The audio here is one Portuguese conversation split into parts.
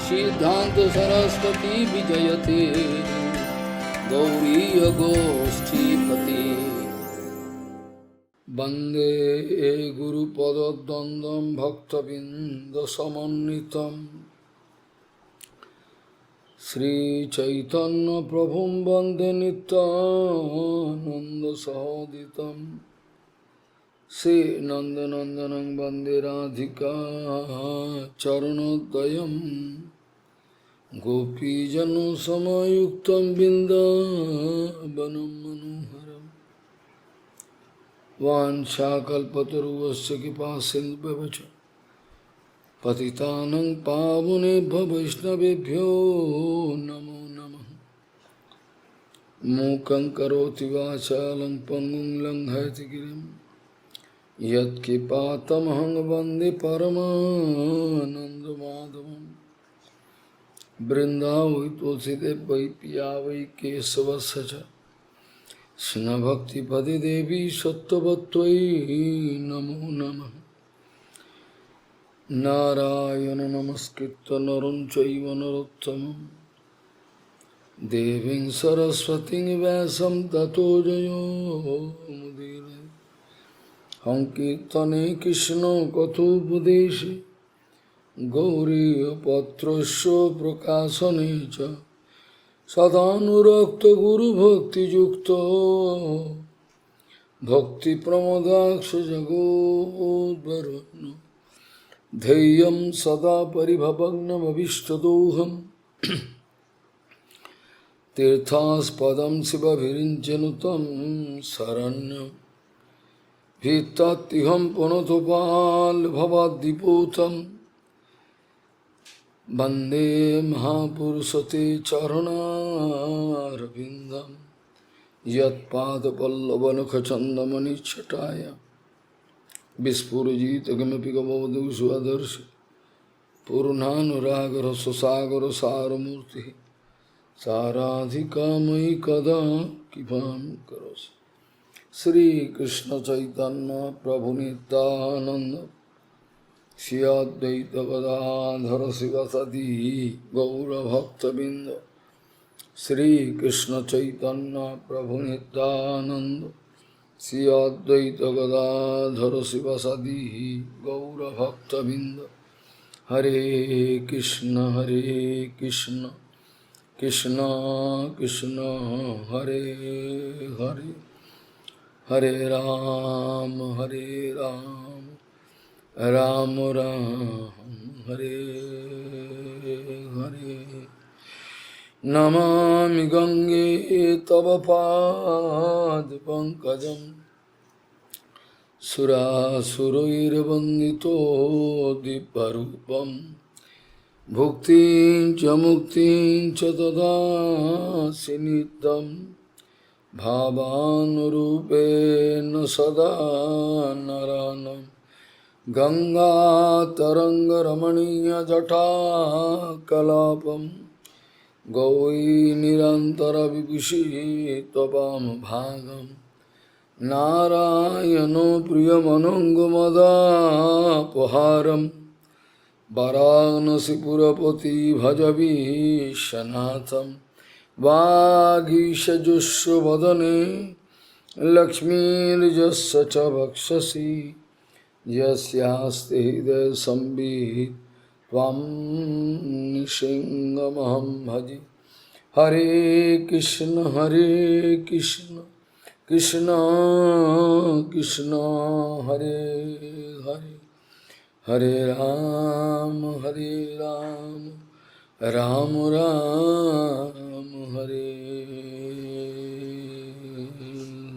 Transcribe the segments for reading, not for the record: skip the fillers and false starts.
Siddhanta Saraswati Vijayate Gauriya Goshtipati Bande Guru Padadandam Bhaktavinda Samanitam Sri Chaitanya Prabhum Bande Nityananda Sahoditam Sri Nandanandanang Bande Radhika Charanodayam Gopijano Samayuktam Bindavanam Manoharam Vanchakalpataruvasya Kipasindhavacha Patitanang Pavunebhyo Vaishnavebhyo Namo Namah Mukhaṁ Karoti Vācālaṁ Pangum Langhayati Girim Yat Kipatamahang Vande Paramananda Madhavam Brindavai Tulsidev Vai Piyavai Kesavasacha Sna Bhakti Padi Devi Sattvatvai Namo Namah Narayana Namaskritta Naram Chaiva Narottamam Deving Saraswati Vyasam Tato Jayo Mudire Sankirtane Krishna Kathopadeshe Gauriya Patrasya Prakasanecha Sadhanurakta Guru Bhakti Yukta Bhakti Pramodaksha Jagodvarana Dhyayam Sada Paribhavagnam Avishtadoham Tirthas Padam Siva Virinchanutam Saranyam Vitatiham Panotopal Bhavadiputam Bande Mahapurusate Charana-ravindam Yat Pada Pallavanukha Chandamani Chataya Vispurajita Gamapi Gavadu Swadarshi Purnanuragara Susagara Saramurti Saradhika Mai Kada Kipam Karosi Sri Krishna Chaitanya Prabhu Nityananda Shri Advaita Gadadhara Sivasadi Gaura Bhakta Binda Sri Krishna Chaitanya Prabhu Nityananda Shri Advaita Gadadhara Sivasadi Gaura Bhakta Binda Hare Krishna Krishna Krishna Hare Hare Hare Ram Ram Ram Hare Hare Namami Gange Tava Pad Pankajam Sura Surairvandito Diparupam Bhuktin Cha Tada Sinitam Bhavanurupena Sada Naranam Ganga Taranga Ramaniya Jata Kalapam Gaui Nirantara Vibhushi Tapam Bhagam Narayano Priyamanangamada Paharam Varanasi Purapati Bhajavi Shanatham Vāgīśa Jusya Vadane Lakshmir Jasya Cha Bhakshasi Yasyaste Hidaya Sambhit Tvam Nishingamaham Bhaji Hare Krishna Krishna Krishna Hare Hare Hare Ram Ram Ram Hare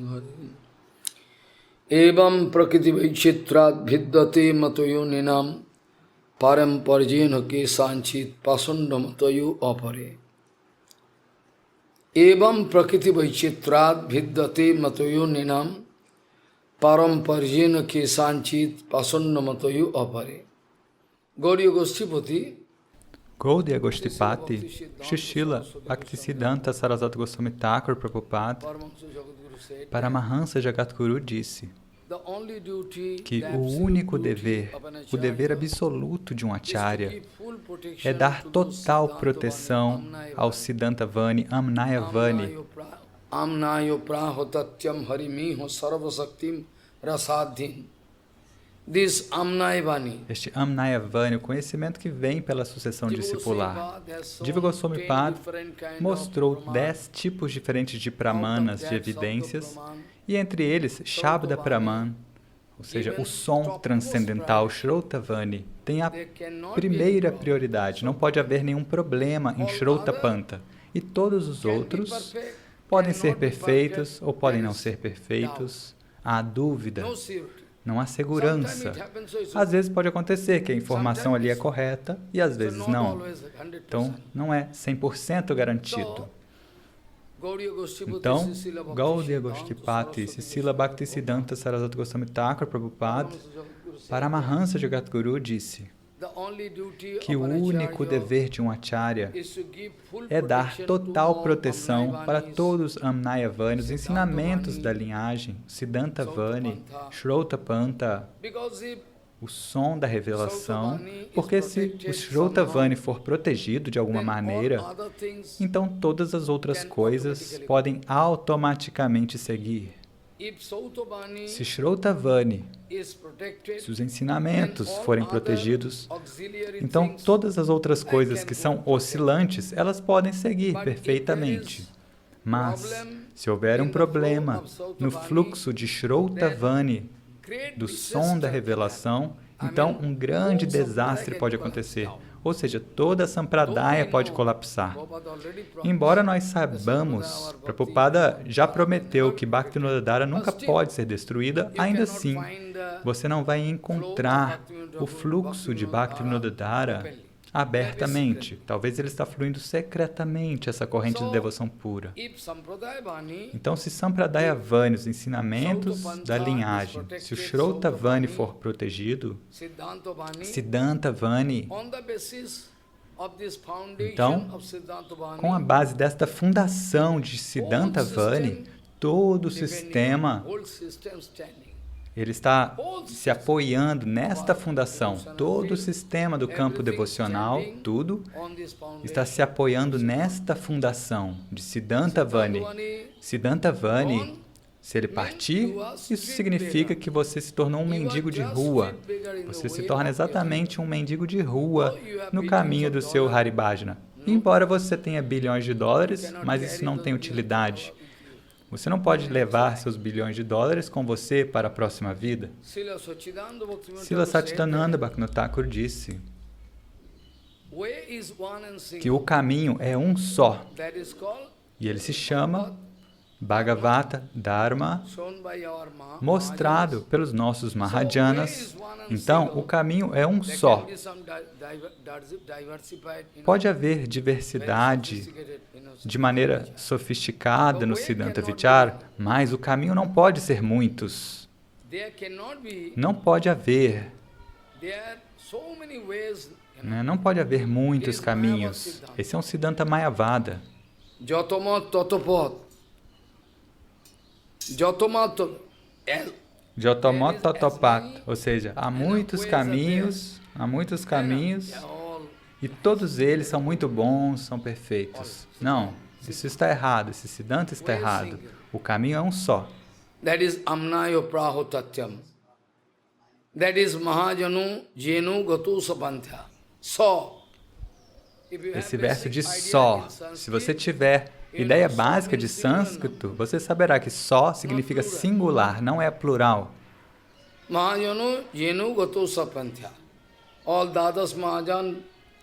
Hare Evam Prakriti Vaichitrat Bhiddate Matoyo Ninam Param Parjena Ke Sanchit Pasundamatayo Apare Evam Prakriti Vaichitrat Bhiddate Matoyo Ninam Param Parjena Ke Sanchit Pasundamatayo Apare Gauriya Goshtipati Gaudiya Goshtipati, Srila Bhaktisiddhanta Sarasvati Goswami Thakur Prabhupada, Paramahansa Jagadguru disse que o único dever, o dever absoluto de um acharya, é dar total proteção ao Siddhanta Vani, Amnaya Vani. Amnayo prahotatyam harimiho sarvasaktim rasadhim. This Amnaya Vani. Este Amnaya Vani, o conhecimento que vem pela sucessão discipular. Jiva Goswami Pad mostrou 10 tipos diferentes de pramanas, de evidências, e entre eles, Shabda Praman, ou seja, o som transcendental, Shrautavani, tem a primeira prioridade. Não pode haver nenhum problema em Shrautapanta. E todos os outros podem ser perfeitos ou podem não ser perfeitos. Há dúvida, não há segurança. Às vezes pode acontecer que a informação ali é correta e às vezes não. Então, não é 100% garantido. Então, Gaudiya Goshtipati, Srila Bhaktisiddhanta Saraswati Goswami Thakur Prabhupada, Paramahansa Jagadguru disse que o único dever de um acharya é dar total proteção para todos os Amnaya Vani, os ensinamentos da linhagem, Siddhanta Vani, Shrautapanta, o som da revelação, porque se o Shrautavani for protegido de alguma maneira, então todas as outras coisas podem automaticamente seguir. Se Shrautavani, se os ensinamentos forem protegidos, então todas as outras coisas que são oscilantes, elas podem seguir perfeitamente. Mas, se houver um problema no fluxo de Shrautavani, do som da revelação, então um grande desastre pode acontecer. Ou seja, toda a Sampradaya pode colapsar. Embora nós saibamos, Prabhupada já prometeu que Bhaktivinoda Dhara nunca pode ser destruída, ainda assim, você não vai encontrar o fluxo de Bhaktivinoda Dhara abertamente. Talvez ele está fluindo secretamente, essa corrente de devoção pura. Então, se Sampradaya Vani, os ensinamentos da linhagem, se o Shrautavani for protegido, Siddhanta Vani, então, com a base desta fundação de Siddhanta Vani, todo o sistema ele está se apoiando nesta fundação. Todo o sistema do campo devocional, tudo, está se apoiando nesta fundação de Siddhanta Vani. Siddhanta Vani, se ele partir, isso significa que você se tornou um mendigo de rua. Você se torna exatamente um mendigo de rua no caminho do seu Haribhajana. Embora você tenha bilhões de dólares, mas isso não tem utilidade. Você não pode levar seus bilhões de dólares com você para a próxima vida. Srila Satchidananda Bhaktivinoda Thakur disse que o caminho é um só, e ele se chama Bhagavata Dharma, mostrado pelos nossos Mahajanas. Então, o caminho é um só. Pode haver diversidade de maneira sofisticada no Siddhanta Vichara, mas o caminho não pode ser muitos. Não pode haver. Não pode haver muitos caminhos. Esse é um Siddhanta Mayavada. Jotomot Totopat, ou seja, há muitos caminhos, e todos eles são muito bons, são perfeitos. Não, isso está errado, esse Siddhanta está errado. O caminho é um só. That is Amnayo Prahotatyam. That is Mahajanu Jenu Gatu Sapantha. Só. Esse verso diz só. Se você tiver ideia básica de sânscrito, você saberá que só significa singular, não é plural. Mahajanu Jenu Gatu Sapantha. All Dadas Mahajan.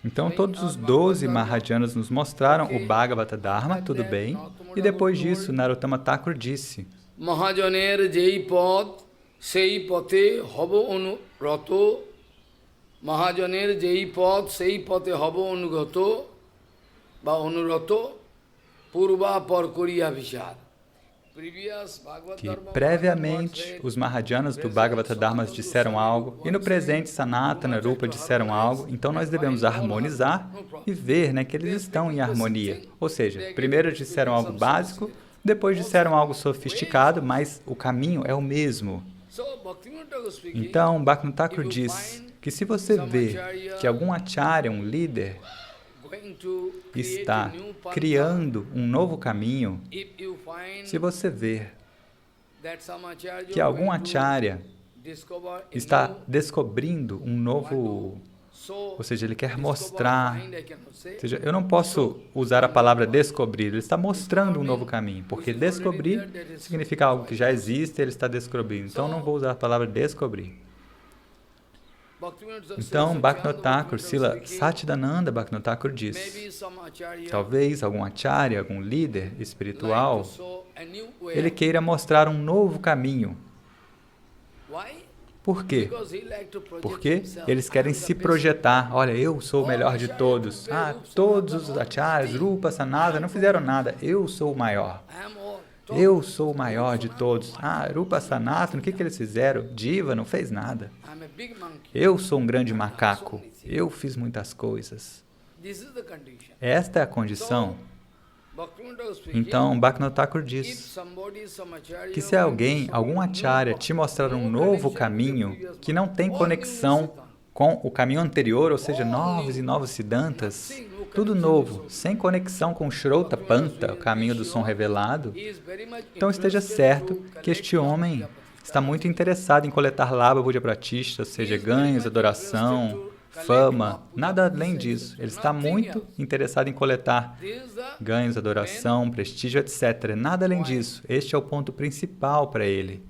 Então, todos os 12 Mahajanas nos mostraram o Bhagavata Dharma, tudo bem, e depois disso, Narottama Thakur disse: Mahajaner Jeipad Seipate Hobo Anu Rato. Mahajaner Jeipad Seipate Hobo Anugato Ba Anurato Purva Parkuriya Vishad. Que previamente os Mahajanas do Bhagavata Dharma disseram algo, e no presente Sanatana Rupa disseram algo, então nós devemos harmonizar e ver que eles estão em harmonia. Ou seja, primeiro disseram algo básico, depois disseram algo sofisticado, mas o caminho é o mesmo. Então, Bhaktivinoda Thakur diz que se você vê que algum acharya, um líder, está criando um novo caminho, se você ver que algum acharya está descobrindo um novo, ou seja, ele quer mostrar, ou seja, eu não posso usar a palavra descobrir, ele está mostrando um novo caminho, porque descobrir significa algo que já existe, ele está descobrindo, então não vou usar a palavra descobrir. Então, Bhaktivinoda Thakur, Srila Satchidananda Bhaktivinoda Thakur diz, talvez algum acharya, algum líder espiritual, ele queira mostrar um novo caminho. Por quê? Porque eles querem se projetar. Olha, eu sou o melhor de todos. Todos os acharyas, Rupa, Sanatana, não fizeram nada. Eu sou o maior. Eu sou o maior de todos. Rupa, Sanatana, o que eles fizeram? Diva não fez nada. Eu sou um grande macaco. Eu fiz muitas coisas. Esta é a condição. Então, Bhaktivinoda Thakur diz que se alguém, algum acharya, te mostrar um novo caminho que não tem conexão com o caminho anterior, ou seja, novos e novos siddhantas, tudo novo, sem conexão com Shrota Panta, o caminho do som revelado, então esteja certo que este homem está muito interessado em coletar Labha Puja Pratishta, ou seja, ganhos, adoração, fama, nada além disso. Ele está muito interessado em coletar ganhos, adoração, prestígio, etc. Nada além disso. Este é o ponto principal para ele.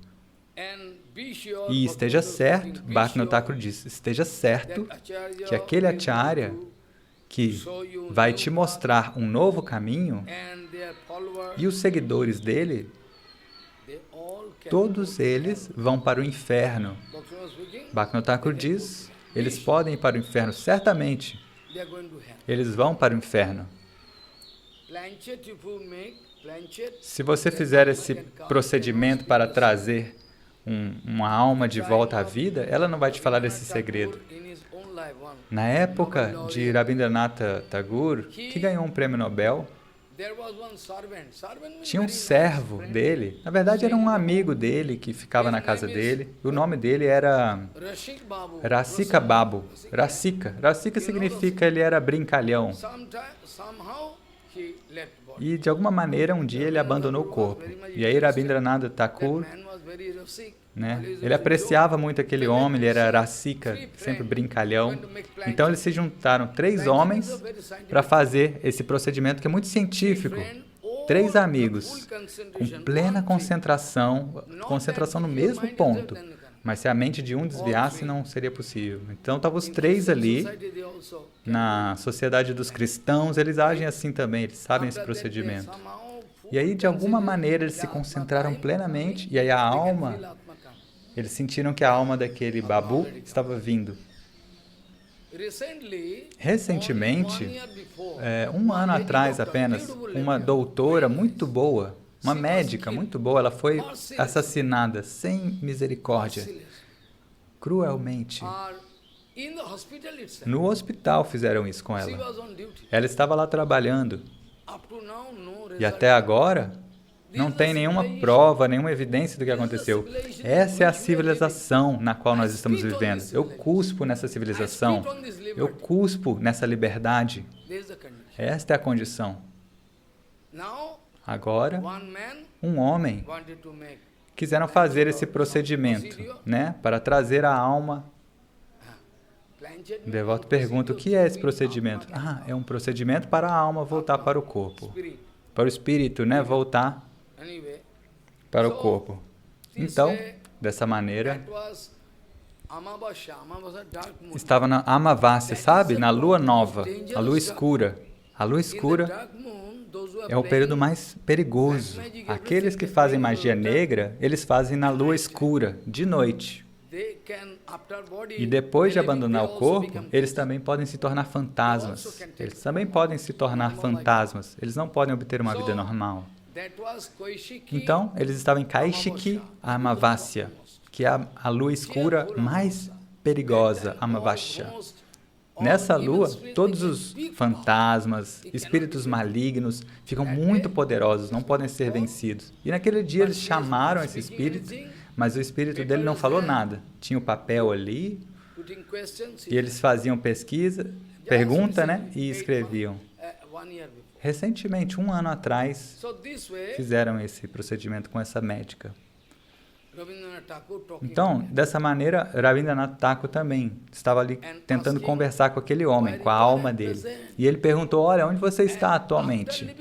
E esteja certo, Bhaktivinoda Thakur diz, esteja certo que aquele acharya que vai te mostrar um novo caminho e os seguidores dele, todos eles vão para o inferno. Bhaktivinoda Thakur diz, eles podem ir para o inferno, certamente. Eles vão para o inferno. Se você fizer esse procedimento para trazer uma alma de volta à vida, ela não vai te falar esse segredo. Na época de Rabindranath Tagore, que ganhou um prêmio Nobel, tinha um servo dele, na verdade era um amigo dele que ficava na casa dele, o nome dele era Rasika Babu. Rasika significa ele era brincalhão. E de alguma maneira um dia ele abandonou o corpo. E aí Rabindranath Tagore, ele apreciava muito aquele homem, ele era Rasika, sempre brincalhão. Então eles se juntaram 3 homens para fazer esse procedimento que é muito científico. 3 amigos, com plena concentração no mesmo ponto. Mas se a mente de um desviasse, não seria possível. Então estavam os 3 ali, na sociedade dos cristãos, eles agem assim também, eles sabem esse procedimento. E aí, de alguma maneira, eles se concentraram plenamente, e aí a alma, eles sentiram que a alma daquele Babu estava vindo. Recentemente, 1 ano atrás apenas, uma doutora muito boa, uma médica muito boa, ela foi assassinada sem misericórdia, cruelmente. No hospital fizeram isso com ela. Ela estava lá trabalhando. E até agora, não tem nenhuma prova, nenhuma evidência do que aconteceu. Essa é a civilização na qual nós estamos vivendo. Eu cuspo nessa civilização. Eu cuspo nessa liberdade. Esta é a condição. Agora, um homem quiseram fazer esse procedimento, para trazer a alma. O devoto pergunta, o que é esse procedimento? É um procedimento para a alma voltar para o corpo. Para o espírito, voltar para o corpo. Então, dessa maneira, estava na Amavasya, sabe? Na lua nova, a lua escura. A lua escura é o período mais perigoso. Aqueles que fazem magia negra, eles fazem na lua escura, de noite. E depois de abandonar o corpo, eles também podem se tornar fantasmas. Eles também podem se tornar fantasmas. Eles não podem obter uma vida normal. Então, eles estavam em Kaishiki Amavasya, que é a lua escura mais perigosa, Amavasya. Nessa lua, todos os fantasmas, espíritos malignos, ficam muito poderosos, não podem ser vencidos. E naquele dia eles chamaram esse espírito, mas o espírito dele não falou nada. Tinha o papel ali, E eles faziam pesquisa, pergunta, né? E escreviam. Recentemente, 1 ano atrás, fizeram esse procedimento com essa médica. Então, dessa maneira, Rabindranath Thakur também estava ali tentando conversar com aquele homem, com a alma dele. E ele perguntou, olha, onde você está atualmente?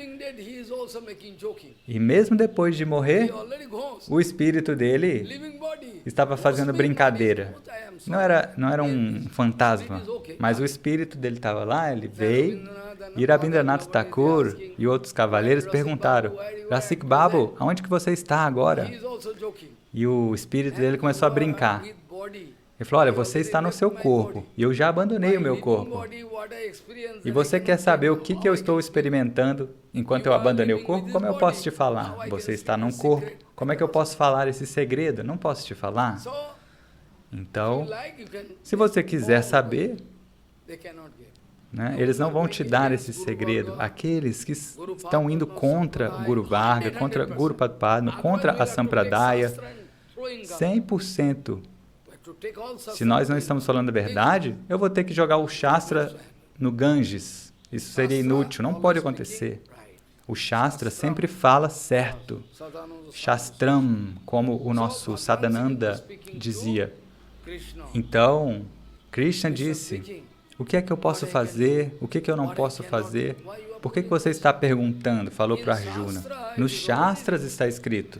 E mesmo depois de morrer, o espírito dele estava fazendo brincadeira. Não era um fantasma, mas o espírito dele estava lá, ele veio, e Rabindranath Thakur e outros cavaleiros perguntaram, Rasik Babu, aonde que você está agora? E o espírito dele começou a brincar. Ele falou, olha, você está no seu corpo, e eu já abandonei o meu corpo. E você quer saber o que eu estou experimentando enquanto eu abandonei o corpo? Como eu posso te falar? Você está num corpo, como é que eu posso falar esse segredo? Não posso te falar. Então, se você quiser saber, né, eles não vão te dar esse segredo. Aqueles que estão indo contra Guru Varga, contra Guru Padma, contra a Sampradaya, 100%. Se nós não estamos falando a verdade, eu vou ter que jogar o Shastra no Ganges. Isso seria inútil, não pode acontecer. O Shastra sempre fala certo. Shastram, como o nosso Sadananda dizia. Então, Krishna disse, o que é que eu posso fazer? O que é que eu não posso fazer? Por que você está perguntando? Falou para Arjuna. Nos Shastras está escrito.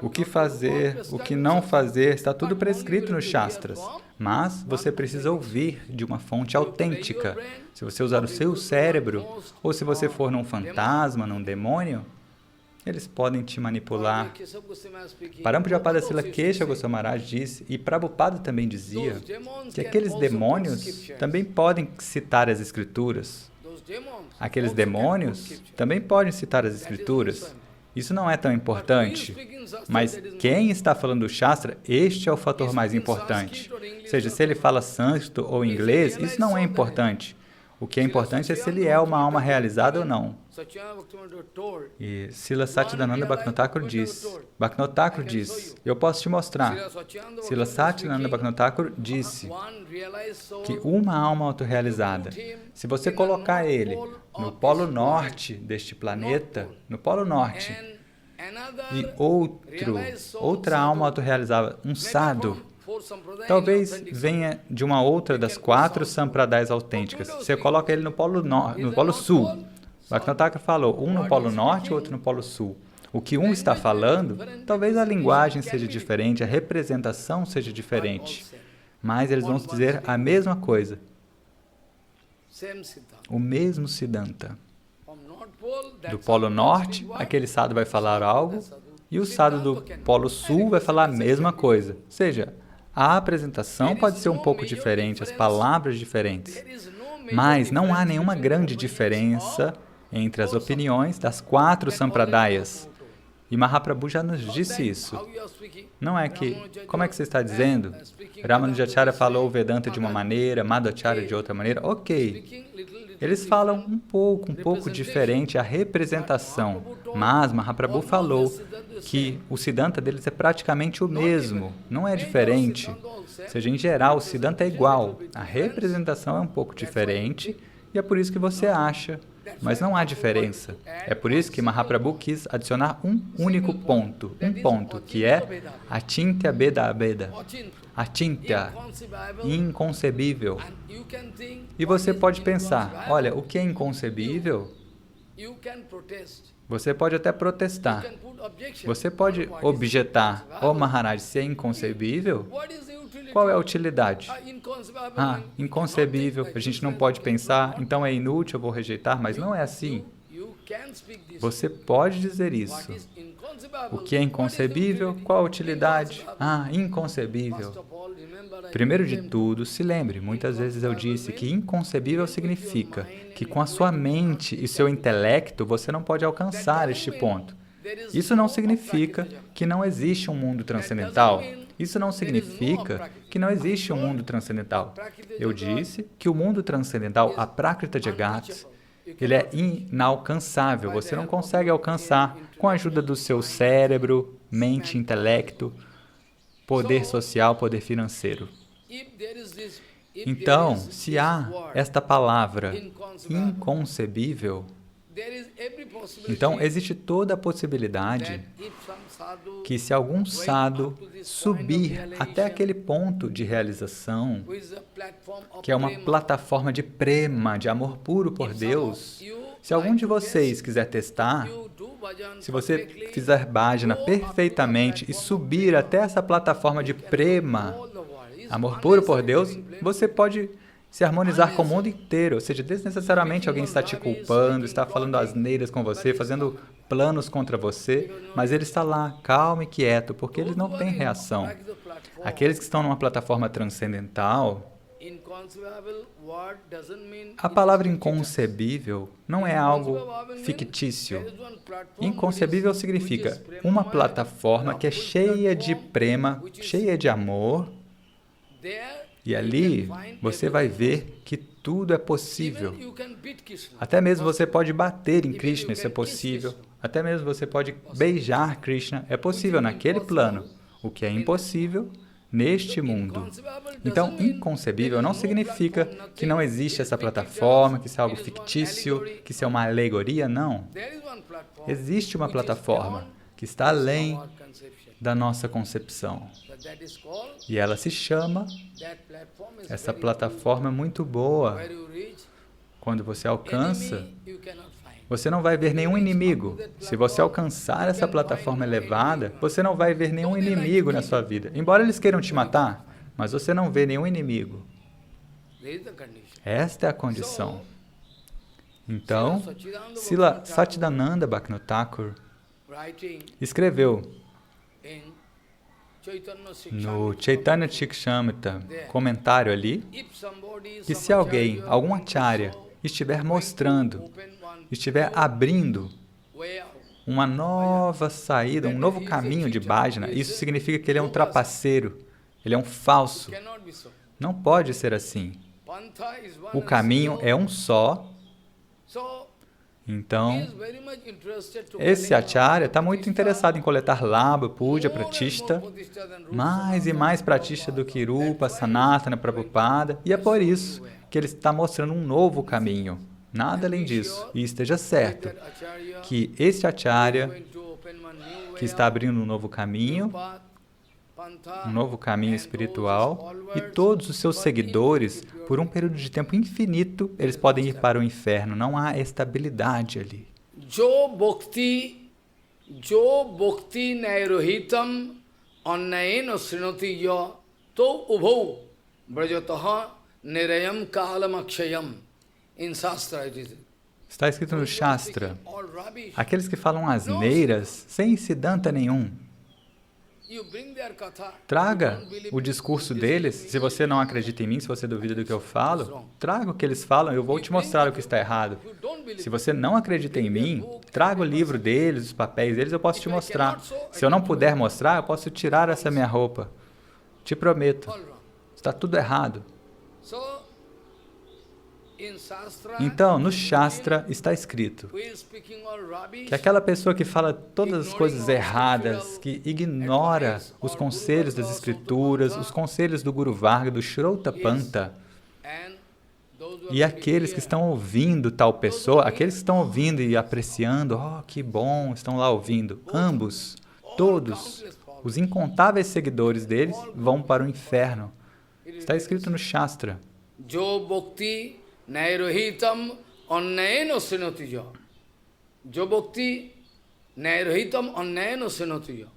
O que fazer, o que não fazer, está tudo prescrito nos Shastras. Mas você precisa ouvir de uma fonte autêntica. Se você usar o seu cérebro, ou se você for num fantasma, num demônio, eles podem te manipular. Parampujappada Kesha Goswami Maharaj disse, e Prabhupada também dizia, que aqueles demônios também podem citar as Escrituras. Aqueles demônios também podem citar as Escrituras. Isso não é tão importante, mas quem está falando do Shastra, este é o fator mais importante. Ou seja, se ele fala sânscrito ou inglês, isso não é importante. O que é importante é se ele é uma alma realizada ou não. E Srila Satchidananda Bhaktivinoda Thakur diz, eu posso te mostrar. Srila Satchidananda Bhaktivinoda Thakur disse que uma alma autorrealizada, se você colocar ele no polo norte deste planeta, no polo norte, e outra alma autorrealizada, um sadhu, talvez venha de uma outra das 4 sampradayas autênticas. Você coloca ele no polo sul. Bhaktivinoda Thakur falou, um no polo norte, outro no polo sul. O que um está falando, talvez a linguagem seja diferente, a representação seja diferente, mas eles vão dizer a mesma coisa. O mesmo Siddhanta. Do polo norte, aquele sadhu vai falar algo, e o sadhu do polo sul vai falar a mesma coisa. Ou seja, a apresentação pode ser um pouco diferente, as palavras diferentes, mas não há nenhuma grande diferença entre as opiniões das 4 sampradayas. E Mahaprabhu já nos disse isso. Não é que, como é que você está dizendo? Ramanujacharya falou o Vedanta de uma maneira, Madhvacharya de outra maneira. Ok. Eles falam um pouco diferente a representação, mas Mahaprabhu falou que o Siddhanta deles é praticamente o mesmo, não é diferente. Ou seja, em geral, o Siddhanta é igual, a representação é um pouco diferente, e é por isso que você acha, mas não há diferença. É por isso que Mahaprabhu quis adicionar um único ponto, que é Achintya Beda Abeda. Achintya, inconcebível. E você pode pensar, olha, o que é inconcebível? Você pode até protestar. Você pode objetar, Maharaj, se é inconcebível, qual é a utilidade? Inconcebível, a gente não pode pensar, então é inútil, eu vou rejeitar, mas não é assim. Você pode dizer isso. O que é inconcebível? Qual a utilidade? Inconcebível. Primeiro de tudo, se lembre, muitas vezes eu disse que inconcebível significa que com a sua mente e seu intelecto você não pode alcançar este ponto. Isso não significa que não existe um mundo transcendental. Isso não significa que não existe um mundo transcendental. Eu disse que o mundo transcendental, a Prakriti Jagat, ele é inalcançável. Você não consegue alcançar com a ajuda do seu cérebro, mente, intelecto, poder social, poder financeiro. Então, se há esta palavra inconcebível, então existe toda a possibilidade que se algum sadhu subir até aquele ponto de realização, que é uma plataforma de prema, de amor puro por Deus, se algum de vocês quiser testar, se você fizer bhajana perfeitamente e subir até essa plataforma de prema, amor puro por Deus, você pode se harmonizar com o mundo inteiro, ou seja, desnecessariamente alguém está te culpando, está falando asneiras com você, fazendo planos contra você, mas ele está lá, calmo e quieto, porque ele não tem reação. Aqueles que estão numa plataforma transcendental, a palavra inconcebível não é algo fictício. Inconcebível significa uma plataforma que é cheia de prema, cheia de amor, e ali você vai ver que tudo é possível. Até mesmo você pode bater em Krishna, isso é possível. Até mesmo você pode beijar Krishna, é possível naquele plano. O que é impossível neste mundo. Então, inconcebível não significa que não existe essa plataforma, que isso é algo fictício, que isso é uma alegoria, não. Existe uma plataforma que está além da nossa concepção. E ela se chama, essa plataforma é muito boa. Quando você alcança, você não vai ver nenhum inimigo. Se você alcançar essa plataforma elevada, você não vai ver nenhum inimigo na sua vida. Embora eles queiram te matar, mas você não vê nenhum inimigo. Esta é a condição. Então, Srila Satchidananda Bhaktivinoda Thakur escreveu no Chaitanya Charitamrita, comentário ali, que se alguém, algum acharya, estiver mostrando, estiver abrindo uma nova saída, um novo caminho de bhajana, isso significa que ele é um trapaceiro, ele é um falso. Não pode ser assim. O caminho é um só. Então, esse acharya está muito interessado em coletar labha, puja, pratishta, mais e mais pratishta do que Rupa, Sanatana, Prabhupada, e é por isso que ele está mostrando um novo caminho. Nada além disso. E esteja certo que esse acharya que está abrindo um novo caminho espiritual, e todos os seus seguidores, por um período de tempo infinito, eles podem ir para o inferno. Não há estabilidade ali. Jo bhakti nairohitam annayena srinati ya to ubhau brajataha nirayam kalamakshayam. In Shastra it is. Está escrito no Shastra, aqueles que falam asneiras, sem siddhanta nenhum. Traga o discurso deles. Se você não acredita em mim, se você duvida do que eu falo, traga o que eles falam, eu vou te mostrar o que está errado. Se você não acredita em mim, traga o livro deles, os papéis deles, eu posso te mostrar. Se eu não puder mostrar, eu posso tirar essa minha roupa. Te prometo. Está tudo errado. Então, no Shastra está escrito que aquela pessoa que fala todas as coisas erradas, que ignora os conselhos das Escrituras, os conselhos do Guru Varga, do Shrautapanta, e aqueles que estão ouvindo tal pessoa, aqueles que estão ouvindo e apreciando, oh, que bom, estão lá ouvindo, ambos, todos, os incontáveis seguidores deles vão para o inferno. Está escrito no Shastra. Jo bhakti nairohitam annayena srinatiya. Jo bhakti nairohitam annayena srinatiya.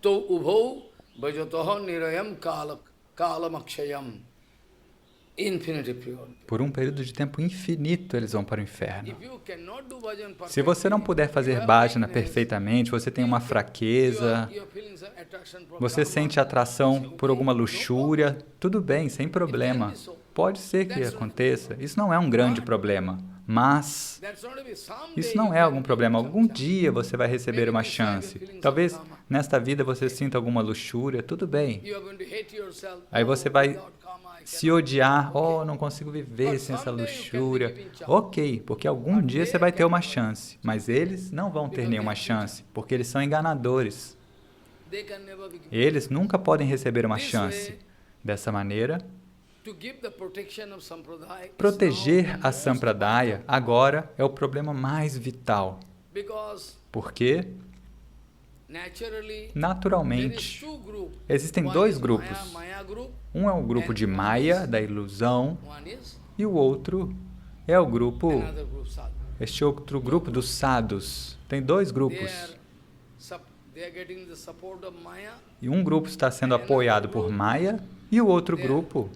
To ubhau bhajataha nirayam kalamakshayam. Por um período de tempo infinito, eles vão para o inferno. Se você não puder fazer bhajana perfeitamente, você tem uma fraqueza, você sente atração por alguma luxúria, tudo bem, sem problema. Pode ser que aconteça. Isso não é um grande problema. Mas isso não é algum problema. Algum dia você vai receber uma chance. Talvez nesta vida você sinta alguma luxúria, tudo bem. Aí você vai se odiar, oh, não consigo viver sem essa luxúria. Ok, porque algum dia você vai ter uma chance, mas eles não vão ter nenhuma chance, porque eles são enganadores. they can never be given. Eles nunca podem receber uma chance. Dessa maneira, To give the protection of Sampradaya is proteger now a Sampradaya agora é o problema mais vital. because Porque, naturally there is naturalmente, two groups. existem One dois is grupos. Maya group, Um é o grupo de Maya, da ilusão, one is e o outro é o grupo, another group, sadhu. este outro grupo dos sadhus. Tem dois They grupos. are getting the support of Maya, E um grupo está sendo apoiado por Maya e o outro grupo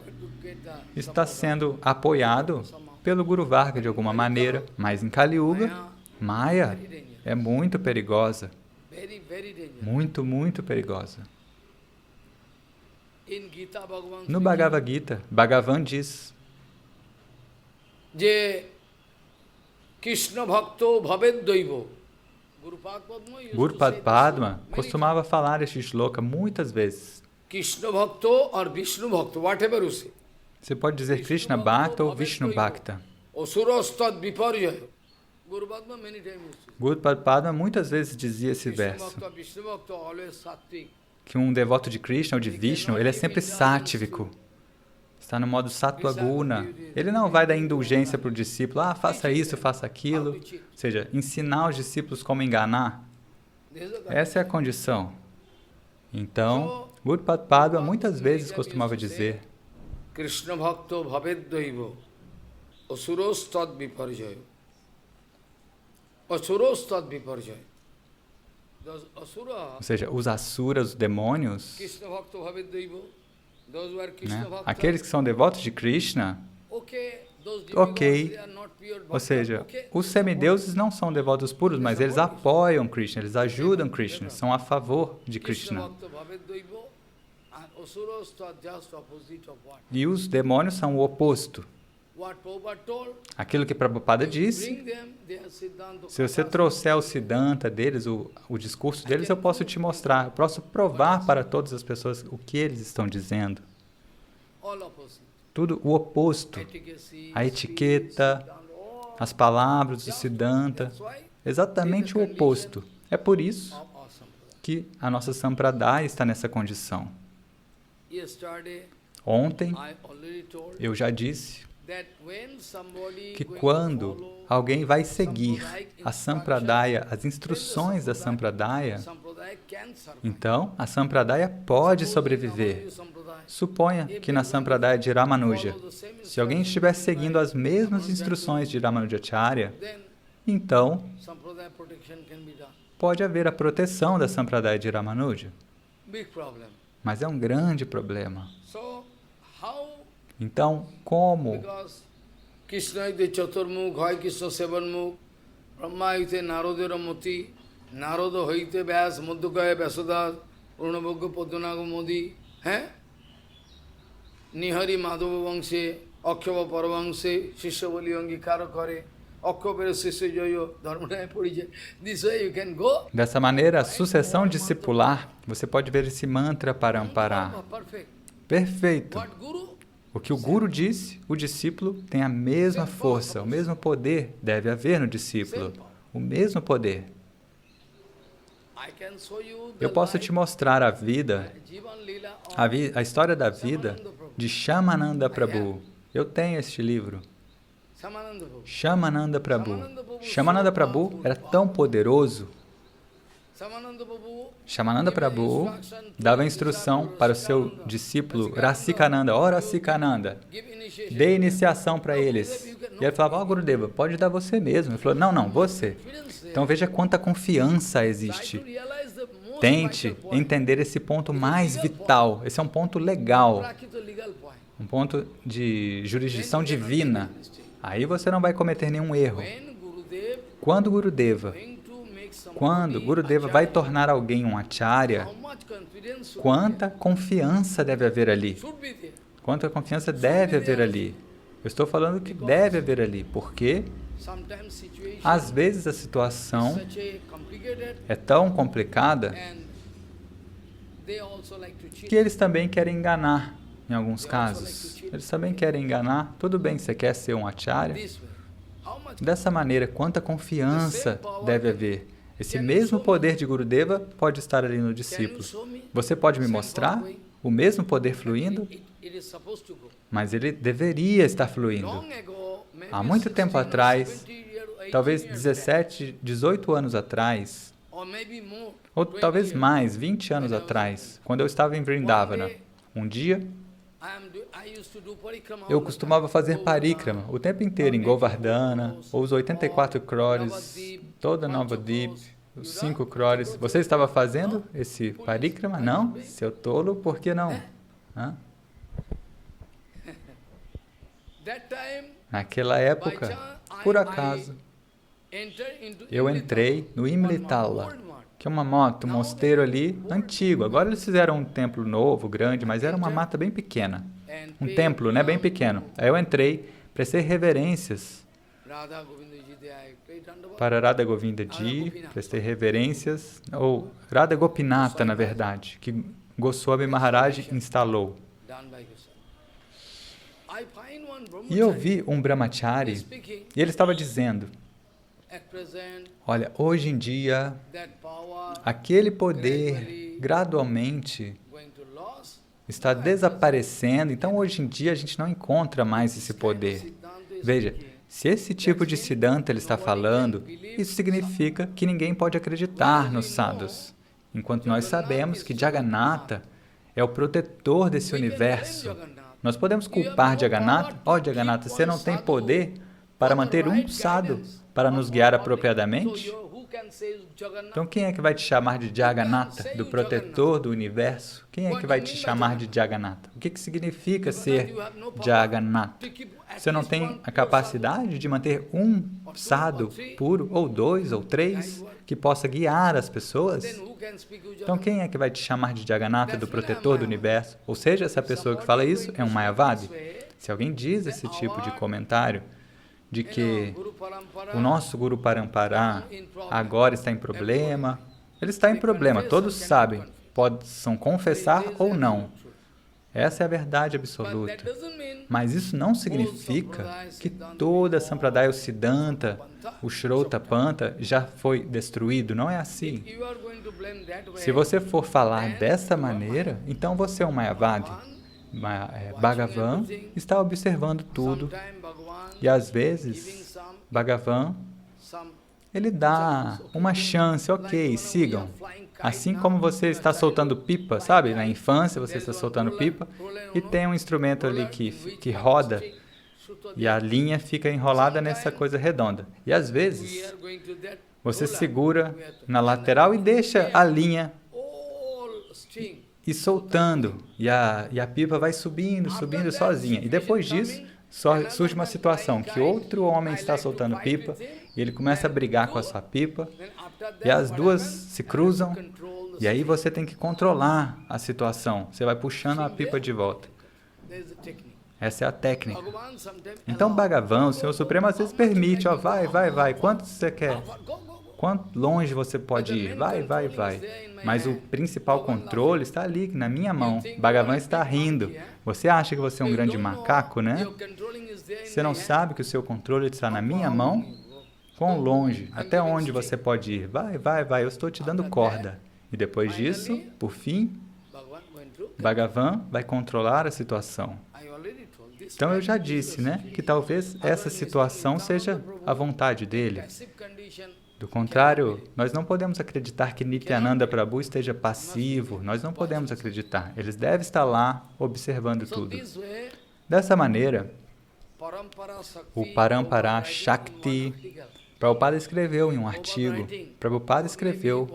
but to get the está sendo apoiado pelo Guru Varga de alguma maneira. Mas em Kali Yuga, Maya é muito perigosa. very, very dangerous. Muito, muito perigosa. In Gita, Bhagavan No Bhagavad Gita, Bhagavan diz Je Krishna Bhakto Bhaved Daivo. Gurupad Padma used to Gurupad say this Padma many costumava falar este shloka muitas vezes. Krishna Bhakto or Vishnu Bhakto, whatever you say. Você pode dizer Krishna Bhakta ou Vishnu Bhakta. Osurastad Viparjaya. Guru Padma many times used to say. Gurupad Padma muitas vezes dizia esse Krishna verso, Bhakta, Vishnu Bhakta, always sattvic. que um devoto de Krishna ou de Vishnu, ele é sempre sáttvico. Está no modo sattva guna. Ele não vai dar indulgência para o discípulo, faça isso, faça aquilo. Ou seja, ensinar os discípulos como enganar. Essa é a condição. Então, Gurupad Padma muitas vezes costumava dizer Krishna Bhakto Bhaved Daivo. Osurastad Viparjaya. Osurastad Viparjaya. Those Asura, ou seja, os asuras, os demônios, Krishna Bhakto Bhaved Daivo. Those who are Krishna né? Bhakta. Aqueles que são devotos de Krishna, Okay, those Ok. demigods, they are not pure ou bhakta. seja, Okay. os semideuses não são devotos puros, mas eles apoiam Krishna, eles ajudam Krishna, são a favor de Krishna Krishna. Bhakta Bhaved Daivo. And Asuras are just opposite of what? E os demônios são o oposto. What Prabhupada told. Aquilo que Prabhupada disse, Bring them, their Siddhanta. se você trouxer o Siddhanta deles, o discurso deles, eu posso te mostrar, eu posso provar para todas as pessoas o que eles estão dizendo. All opposite. Tudo o oposto. Etiquette, A etiqueta, as palavras do Siddhanta, that's why exatamente o oposto. É por isso of our sampradaya. que a nossa Sampradaya está nessa condição. Yesterday, Ontem, I already told eu já disse that when somebody que going to quando follow alguém vai seguir a Sampradaya, as instruções da Sampradaya, Sampradaya can survive. então a Sampradaya pode Suppose sobreviver. in Sampradaya, Suponha que na Sampradaya de Ramanuja, follow the same se alguém estiver seguindo as mesmas instruções de Ramanujacharya, then então Sampradaya protection can be done. pode haver a proteção da Sampradaya de Ramanuja. Big problem. Mas é um grande problema. So, how? Então, como? Because Krishna ite Chaturmukh, Hai Krishna Sevanmukh, Brahma ite Narodera Moti, Naroda hoite Vyas, Madhukaya Vyasadas, Purnabhogya Padanaga Modi, Nihari Madhava Vangshe, Akhyava Paravangshe, Shishya Bali Angikara Kare, Akhyava Shishya Joyo, Dharmanaya Purije. This way you can go. Dessa maneira, a sucessão discipular, você pode ver esse mantra para amparar. Perfect. Perfeito. What Guru? O que o Guru disse, o discípulo tem a mesma força, o mesmo poder deve haver no discípulo. O mesmo poder. I can show you the Eu posso life, te mostrar a vida, Jivan Lila of a história da vida de Shamananda Prabhu. Eu tenho este livro. Samananda Prabhu. Shamananda Prabhu. Shamananda Prabhu era tão poderoso. Shamananda Prabhu dava instrução para o seu discípulo Rasikananda. Ó Rasikananda, dê iniciação para eles. E ele falava, ó Gurudeva, pode dar você mesmo. Ele falou, não, você. Então veja quanta confiança existe. Tente entender esse ponto mais vital. Esse é um ponto legal, um ponto de jurisdição divina. Aí você não vai cometer nenhum erro. Quando Gurudeva vai tornar alguém um acharya, quanta confiança deve haver ali? Quanta confiança deve haver ali? Eu estou falando que deve haver ali, porque às vezes a situação é tão complicada que eles também querem enganar, em alguns casos. Eles também querem enganar. Tudo bem, você quer ser um acharya? Dessa maneira, quanta confiança deve haver? Esse mesmo poder de Gurudeva pode estar ali no discípulo. Você pode me mostrar o mesmo poder fluindo? Mas ele deveria estar fluindo. Há muito tempo atrás, talvez 17, 18 anos atrás, ou talvez mais, 20 anos atrás, quando eu estava em Vrindavana, um dia, eu costumava fazer parikrama o tempo inteiro em Govardhana, ou os 84 crores, toda Navadvip, os 5 crores. Você estava fazendo esse parikrama? Não? Seu tolo, por que não? Hã? Naquela época, por acaso, eu entrei no Imlitala, que é uma mata, um mosteiro ali antigo. Agora eles fizeram um templo novo, grande, mas era uma mata bem pequena. Um templo, né, bem pequeno. Aí eu entrei, prestei reverências para Radha Govinda Ji, prestei reverências, ou Radha Gopinata, na verdade, que Goswami Maharaj instalou. E eu vi um brahmachari, e ele estava dizendo, olha, hoje em dia, aquele poder gradualmente está desaparecendo, então hoje em dia a gente não encontra mais esse poder. Veja, se esse tipo de Siddhanta ele está falando, isso significa que ninguém pode acreditar nos sadhus, enquanto nós sabemos que Jagannatha é o protetor desse universo. Nós podemos culpar Jagannatha? Jagannatha, você não tem poder para manter um sadhu para nos guiar apropriadamente? Então quem é que vai te chamar de Jagannatha, do protetor do universo? Quem é que vai te chamar de Jagannatha? O que significa ser Jagannatha? Você não tem a capacidade de manter um sadhu puro, ou 2, ou 3, que possa guiar as pessoas? Então quem é que vai te chamar de Jagannatha, do protetor do universo? Ou seja, essa pessoa que fala isso é um Mayavadi. Se alguém diz esse tipo de comentário, de que o nosso Guru Parampara agora está em problema, ele está em problema, todos sabem, possam confessar ou não. Essa é a verdade absoluta. Mas isso não significa que toda a Sampradaya, o Siddhanta, o Shrota Panta já foi destruído. Não é assim. Se você for falar dessa maneira, então você é um Mayavadi. Bhagavan está observando tudo. E às vezes, Bhagavan, ele dá uma chance, ok, sigam. Assim como você está soltando pipa, sabe? Na infância você está soltando pipa e tem um instrumento ali que roda e a linha fica enrolada nessa coisa redonda. E às vezes, você segura na lateral e deixa a linha ir soltando e a pipa vai subindo, subindo sozinha. E depois disso, surge uma situação que outro homem está soltando pipa e ele começa a brigar com a sua pipa e as duas se cruzam e aí você tem que controlar a situação. Você vai puxando a pipa de volta. Essa é a técnica. Então Bhagavan, o Senhor Supremo, às vezes permite, vai, quanto você quer? Quanto longe você pode ir? Vai. Mas o principal controle está ali, na minha mão. Bhagavan está rindo. Você acha que você é um grande macaco, né? Você não sabe que o seu controle está na minha mão? Quão longe? Até onde você pode ir? Vai, eu estou te dando corda. E depois disso, por fim, Bhagavan vai controlar a situação. Então eu já disse, né, que talvez essa situação seja a vontade dele. Do contrário, nós não podemos acreditar que Nityananda Prabhu esteja passivo, nós não podemos acreditar. Eles devem estar lá observando tudo. Dessa maneira, o Parampara Shakti, Prabhupada escreveu em um artigo, Prabhupada escreveu,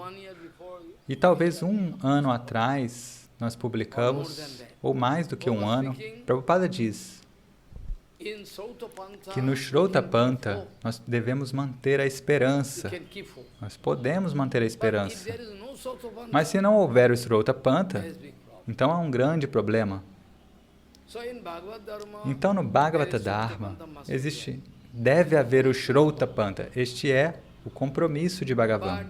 e talvez um ano atrás nós publicamos, ou mais do que um ano, Prabhupada diz que no Shrota Panta nós devemos manter a esperança. Nós podemos manter a esperança. Mas se não houver o Shrota Panta, então há um grande problema. Então no Bhagavata Dharma deve haver o Shrota Panta. Este é o compromisso de Bhagavan.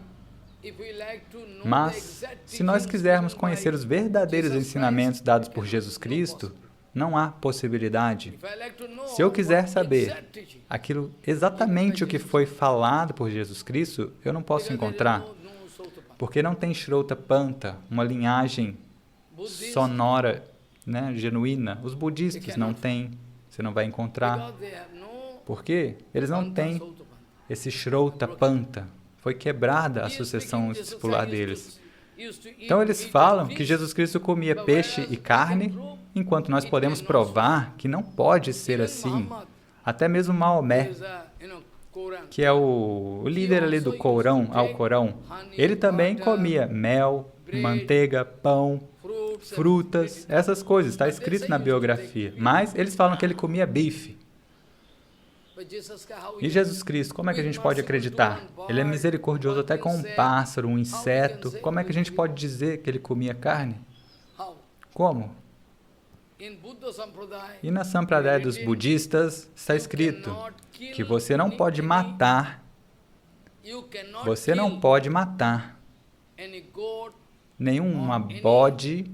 Mas, se nós quisermos conhecer os verdadeiros ensinamentos dados por Jesus Cristo, Não há possibilidade. If I like to know Se eu quiser what saber exact teaching, aquilo exatamente o que foi falado por Jesus Cristo, eu não posso because there is encontrar, no Sotapanta. porque não tem Shrautapanta, uma linhagem Buddhists, sonora, né, genuína. Os budistas não têm, você não vai encontrar. because they have no Por quê? Eles não Panta, têm Sotapanta. esse Shrautapanta. Foi quebrada a He is sucessão speaking, Jesus discipular Christ deles. used to eat Então eles meat and falam fish, que Jesus Cristo comia peixe e carne, enquanto nós podemos provar que não pode ser even assim. Muhammad, Até mesmo who Maomé, is a, Quran, que é o líder ali do Corão, Alcorão, ele também comia mel, manteiga, pão, fruits, and frutas, essas coisas, está escrito na biografia. Mas eles falam que ele comia bife. but Jesus, how E Jesus Cristo, como é que a gente pode acreditar? Ele é misericordioso até com um pássaro, um inseto. Como é que a gente pode dizer que ele comia carne? how? Como? In Buddha Sampradaya, E na Sampradaya dos budistas está escrito que você não pode matar, you cannot você não kill pode matar any goat, nenhuma bode,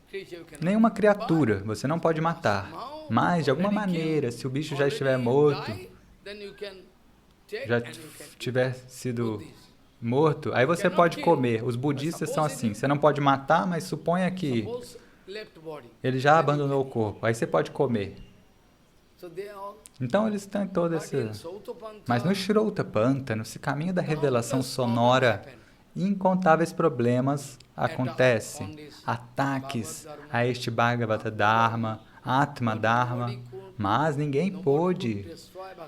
creature you cannot. nenhuma criatura, você não pode matar. Mas, de alguma maneira, se o bicho já estiver morto, Then you can take já and you can tiver sido do this. morto, aí você pode comer. Os budistas são assim, você não pode matar, mas suponha que Suppose left body. ele já abandonou o corpo, aí você pode comer. So they all, Então eles têm toda but in essa... Sotapanta, Mas no Shrautapanta, nesse caminho da revelação countless sonora, problems happen. incontáveis problemas acontecem. Ataques a este Bhagavata Dharma, Atma Dharma, mas ninguém pôde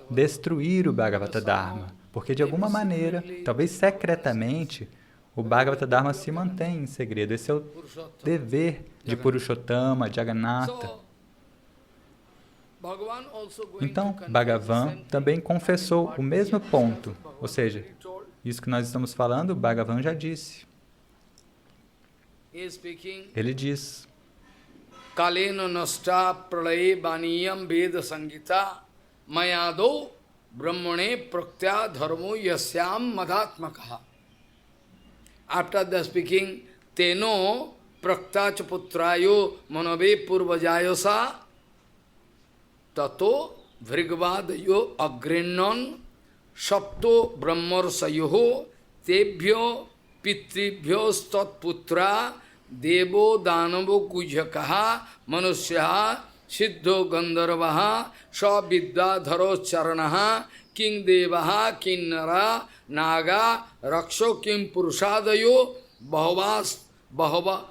destruir o Bhagavata Dharma, porque de alguma maneira, talvez secretamente, o Bhagavata Dharma se mantém em segredo. Esse é o Purushottama. dever de Purushottama, de Jagannatha. So, Bhagavan also going Então, to confess Bhagavan the same também thing. confessou What o mesmo he has ponto, Bhagavan ou seja, already told. isso que nós estamos falando, Bhagavan já disse. He is speaking, Ele diz, Kalena nasta pralaye baniyam veda sangita mayado brahmane praktya dharmo yasyam madhatmakaha. After the speaking, teno praktya cha putrayo manave purvajayasa tato vrigvadayo agrinnan sapto brahmarsayoho tebhyo pitribhyo stat putra devo danavo kujakaha manusyaha siddho gandharvaha savidyadharo charanaha king devaha kinnara naga raksho kim purushadayo bahavas bahava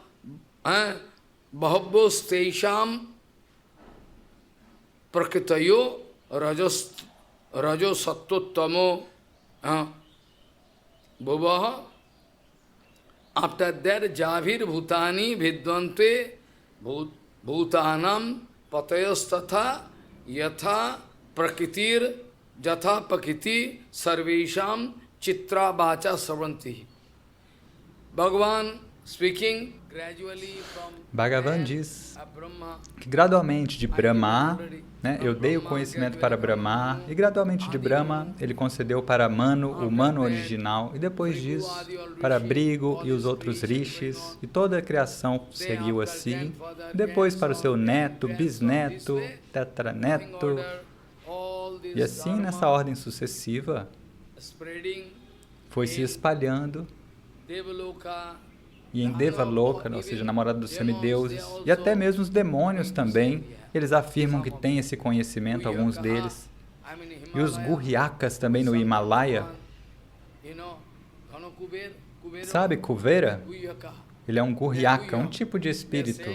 bahavos teisham prakitayo rajo sattottamo bhavaha. After that, Javir Bhutani Vidvante Bhutanam Patayastatha Yatha Prakritir Jatha Pakiti Sarvesham Chitra Bacha Savanti. Bhagavan speaking gradually from Bhagavan diz a Brahma, que gradualmente de Brahma, né, eu dei o conhecimento para Brahma, e gradualmente de Brahma ele concedeu para Manu, o Manu original, e depois disso para Brigu e os outros rishis, e toda a criação seguiu assim, depois para o seu neto, bisneto, tetraneto, all this e assim nessa ordem sucessiva spreading foi se espalhando, Devaloka, e em Devaloka, ou seja, na morada dos semideuses, e até mesmo os demônios também, eles afirmam que têm esse conhecimento, alguns deles. E os Guryakas também no Himalaia. Sabe, Kuvera? Ele é um Guryaka, um tipo de espírito.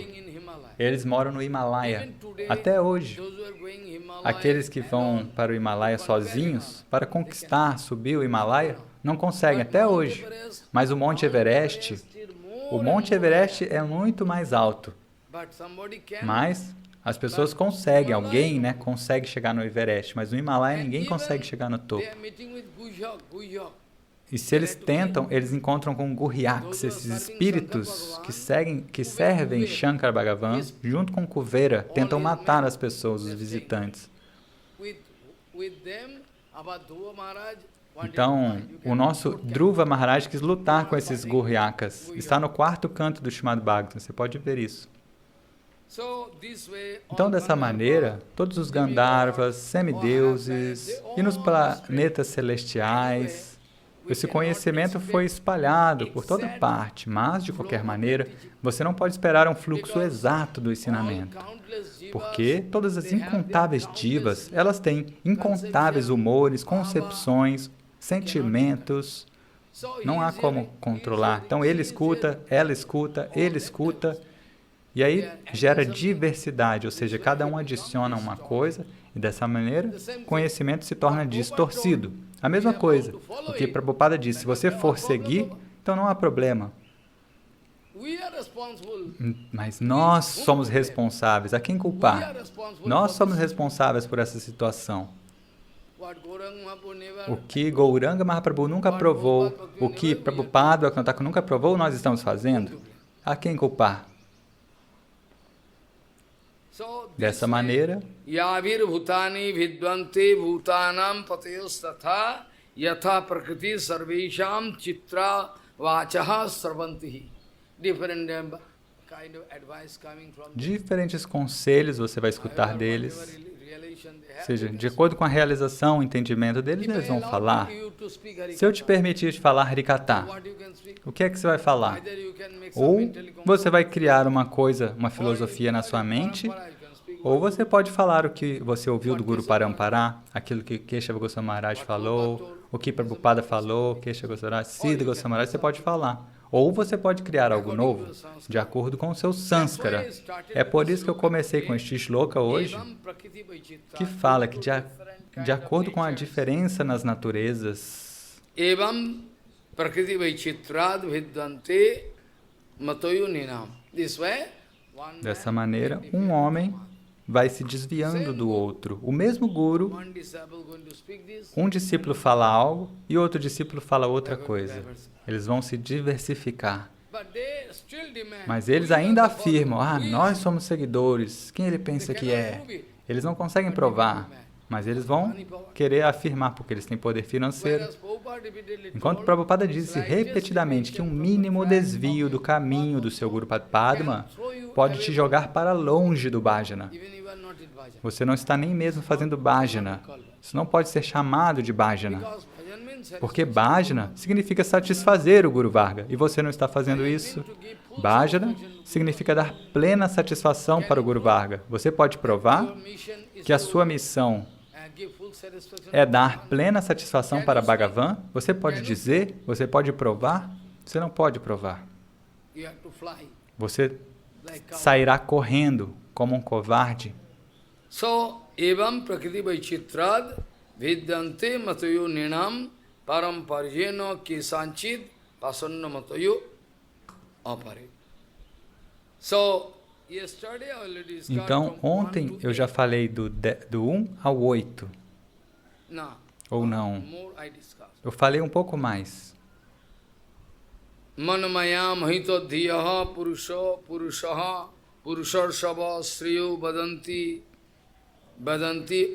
Eles moram no Himalaia. Até hoje, aqueles que vão para o Himalaia sozinhos, para conquistar, subir o Himalaia, não conseguem até hoje. Mas o Monte Everest é muito mais alto. Mas as pessoas conseguem, alguém, né, consegue chegar no Everest, mas no Himalaia ninguém consegue chegar no topo. E se eles tentam, eles encontram com Guryaks, esses espíritos que servem Shankar Bhagavan, junto com Kuvera, tentam matar as pessoas, os visitantes. Então, o nosso Dhruva Maharaj quis lutar com esses Guryakas. Está no 4º canto do Srimad Bhagavatam, você pode ver isso. Então, dessa maneira, todos os Gandharvas, semideuses e nos planetas celestiais, esse conhecimento foi espalhado por toda parte, mas, de qualquer maneira, você não pode esperar um fluxo exato do ensinamento, porque todas as incontáveis divas, elas têm incontáveis humores, concepções, sentimentos, não há como controlar. Então, ele escuta, ela escuta, ele escuta, e aí gera diversidade, ou seja, cada um adiciona uma coisa, e dessa maneira, o conhecimento se torna distorcido. A mesma coisa, o que Prabhupada disse, se você for seguir, então não há problema. Mas nós somos responsáveis. A quem culpar? Nós somos responsáveis por essa situação. O que Gauranga Mahaprabhu nunca aprovou, o que Prabhupada Bhaktivinoda nunca aprovou, nós estamos fazendo? A quem culpar? Dessa maneira, Yavir bhutani vidvante bhutanam patayustatha yatha prakriti sarvesham chitra vachaha sarvantihi. Diferentes conselhos você vai escutar deles, ou seja, de acordo com a realização, o entendimento deles, eles vão falar. Se eu te permitir te falar Harikatha, o que é que você vai falar? Ou você vai criar uma coisa, uma filosofia na sua mente, ou você pode falar o que você ouviu do Guru Parampara, aquilo que Keshava Goswami Maharaj falou, o que Prabhupada falou, Keshava Goswami Maharaj, Siddha Goswami Maharaj, você pode falar. Ou você pode criar algo novo, de acordo com o seu sanskara. É por isso que eu comecei com este shloka hoje, que fala que de acordo com a diferença nas naturezas, dessa maneira, um homem vai se desviando do outro. O mesmo guru, um discípulo fala algo e outro discípulo fala outra coisa. Eles vão se diversificar. Mas eles ainda afirmam, nós somos seguidores, quem ele pensa que é? Eles não conseguem provar, mas eles vão querer afirmar, porque eles têm poder financeiro. Enquanto Prabhupada disse repetidamente que um mínimo desvio do caminho do seu Guru Padma pode te jogar para longe do bhajana. Você não está nem mesmo fazendo bhajana. Isso não pode ser chamado de bhajana. Porque bhajana significa satisfazer o Guru Varga, e você não está fazendo isso. Bhajana significa dar plena satisfação para o Guru Varga. Você pode provar que a sua missão é dar plena satisfação para Bhagavan? Você pode dizer? Você pode provar? Você não pode provar. Você sairá correndo como um covarde. So, evam prakriti vaichitrad vidyante matayo ninam param parjeno kisanchid pasanna matayo apare. Então, ontem eu já falei do 1 ao 8. Ou não? Eu falei um pouco mais. Manamaya mahito dhiyaha purushaha purushar sriyo badanti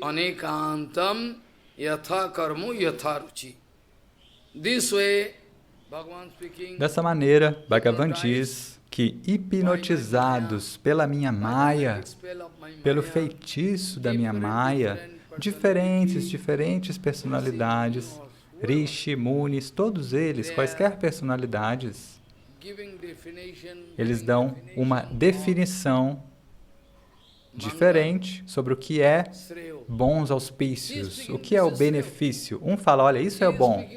anekantam yatha karmo yatha ruchi. This way, Bhagavan speaking. Dessa maneira, Bhagavan diz que hipnotizados pela minha Maya, pelo feitiço da minha Maya, diferentes personalidades, Rishi, Munis, todos eles, quaisquer personalidades, eles dão uma definição diferente sobre o que é bons auspícios, o que é o benefício. Um fala, olha, isso é o bom.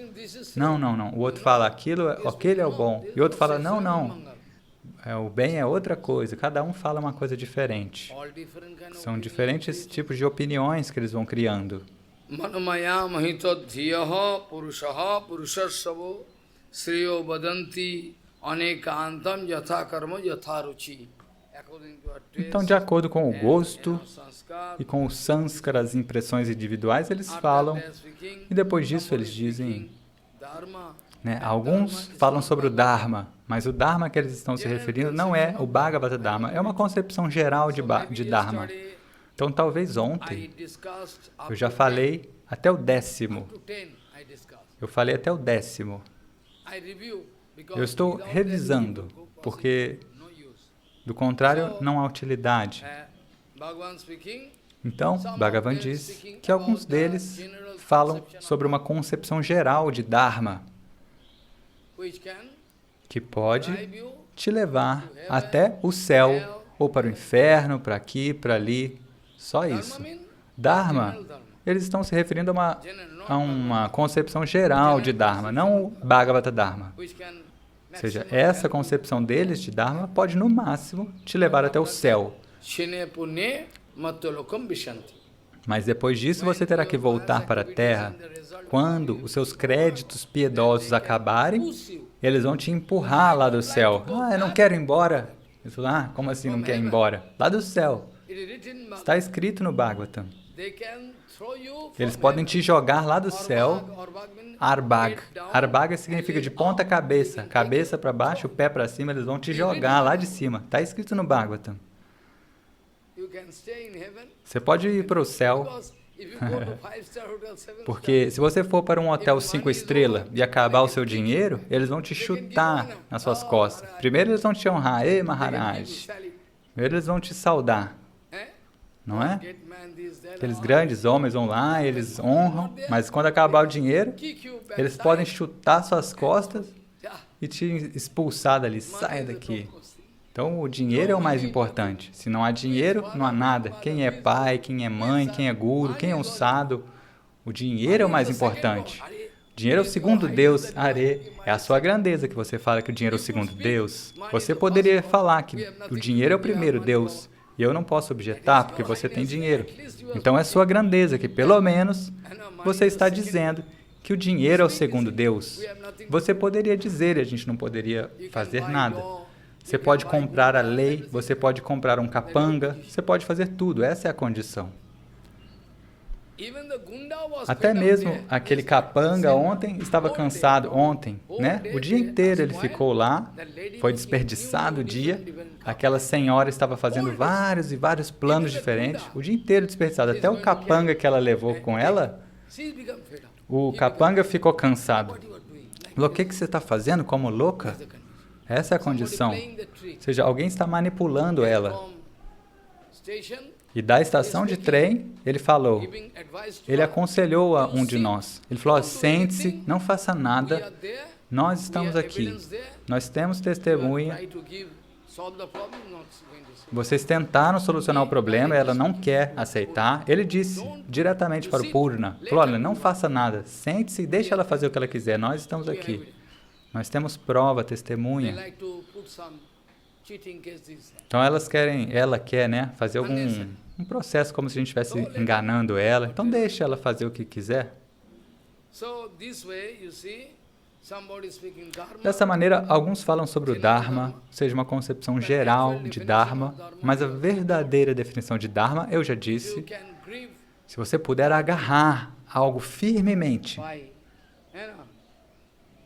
Não. O outro fala, aquele é o bom. E o outro fala, não. O bem é outra coisa. Cada um fala uma coisa diferente. São diferentes tipos de opiniões que eles vão criando. Manamaya mahitodhiyaha purushaha purushasavo sriyo badanti anekantam yatha karma yatha ruchi. Então, de acordo com o gosto e com o sanskara, as impressões individuais, eles falam, e depois disso eles dizem, alguns falam sobre o Dharma, mas o Dharma que eles estão se referindo não é o Bhagavata Dharma, é uma concepção geral de Dharma. Então, talvez ontem, eu já falei até o 10º. Eu falei até o 10º. Eu estou revisando, porque Do contrário, não há utilidade. Bhagavan speaking, Então, Bhagavan diz que alguns deles falam sobre uma concepção geral de Dharma, which can que pode drive you te levar até o céu, ou para o inferno, para aqui, para ali. Só isso. Dharma, eles estão se referindo a uma concepção geral de Dharma, não o Bhagavata Dharma. which can Ou seja, essa concepção deles de Dharma pode, no máximo, te levar até o céu. shine pune mattolokam vishanti. Mas depois disso você terá que voltar para a Terra. Quando os seus créditos piedosos acabarem, eles vão te empurrar lá do céu. Ah, eu não quero ir embora. Eu falo, ah, como assim não quer ir embora? Lá do céu. It is written in Está escrito no Bhagavatam. they can throw you Eles from podem heaven. te jogar lá do céu. Arbag means Arbag. head down, Arbag significa de ponta cabeça. Cabeça para baixo, pé para cima, eles vão te jogar lá de cima. Está escrito no Bhagavatam. you can stay in heaven, Você pode ir para o céu, because if you go to five-star hotel, seven-star, porque se você for para um hotel 5 estrelas e acabar o seu dinheiro, eles vão te chutar nas suas costas. Primeiro eles vão te honrar, ei they can give you Maharaj. salary. Primeiro eles vão te saudar, Eh? não é? Get man this, that, Aqueles all. grandes homens vão lá, eles honram, mas quando acabar o dinheiro, Kick you back, eles die. podem chutar suas costas Yeah. e te expulsar dali. Money Sai is the daqui. topmost thing. Então o dinheiro é o mais importante. Se não há dinheiro, não há nada. Quem é pai, quem é mãe, quem é guru, quem é um sado, o dinheiro é o mais importante. Dinheiro é o segundo Deus. Are, é a sua grandeza que você fala que o dinheiro é o segundo Deus. Você poderia falar que o dinheiro é o primeiro Deus. E eu não posso objetar porque você tem dinheiro. Então é sua grandeza que pelo menos você está dizendo que o dinheiro é o segundo Deus. Você poderia dizer e a gente não poderia fazer nada. Você pode comprar a lei, você pode comprar um capanga, você pode fazer tudo. Essa é a condição. Even the Gunda was Até fed up mesmo there. aquele capanga ontem estava cansado, né? O dia inteiro ele ficou lá, foi desperdiçado o dia. Aquela senhora estava fazendo vários e vários planos diferentes, o dia inteiro desperdiçado. Até o capanga que ela levou com ela, She's become fed up. o capanga ficou cansado. What you are doing? Like Falou, o que você está fazendo como louca? the condition. Essa é a Somebody condição. playing the trick. Ou seja, alguém está manipulando ela. From station, E da estação de trem, ele falou, giving advice to ele her. aconselhou a um de nós. Ele falou, ó, sente-se, não faça We nada, are there. nós We estamos have aqui. evidence there. Nós temos You testemunha. try to solve the problem, not going to solve. Vocês tentaram solucionar o problema, ela não quer aceitar. Ele disse diretamente para o Purna, falou, olha, não faça nada, sente-se e deixa ela fazer o que ela quiser, nós estamos aqui. Nós temos prova, They testemunha. like to put some cheating cases. Então ela quer, né, fazer um processo como se a gente estivesse enganando ela. Então deixa ela fazer o que quiser. So this way, you see, somebody speaking Dharma. Dessa maneira, alguns falam sobre o Dharma, ou seja, uma concepção geral de Dharma, mas a verdadeira definição de Dharma, eu já You disse, can grieve se você puder agarrar algo firmemente by,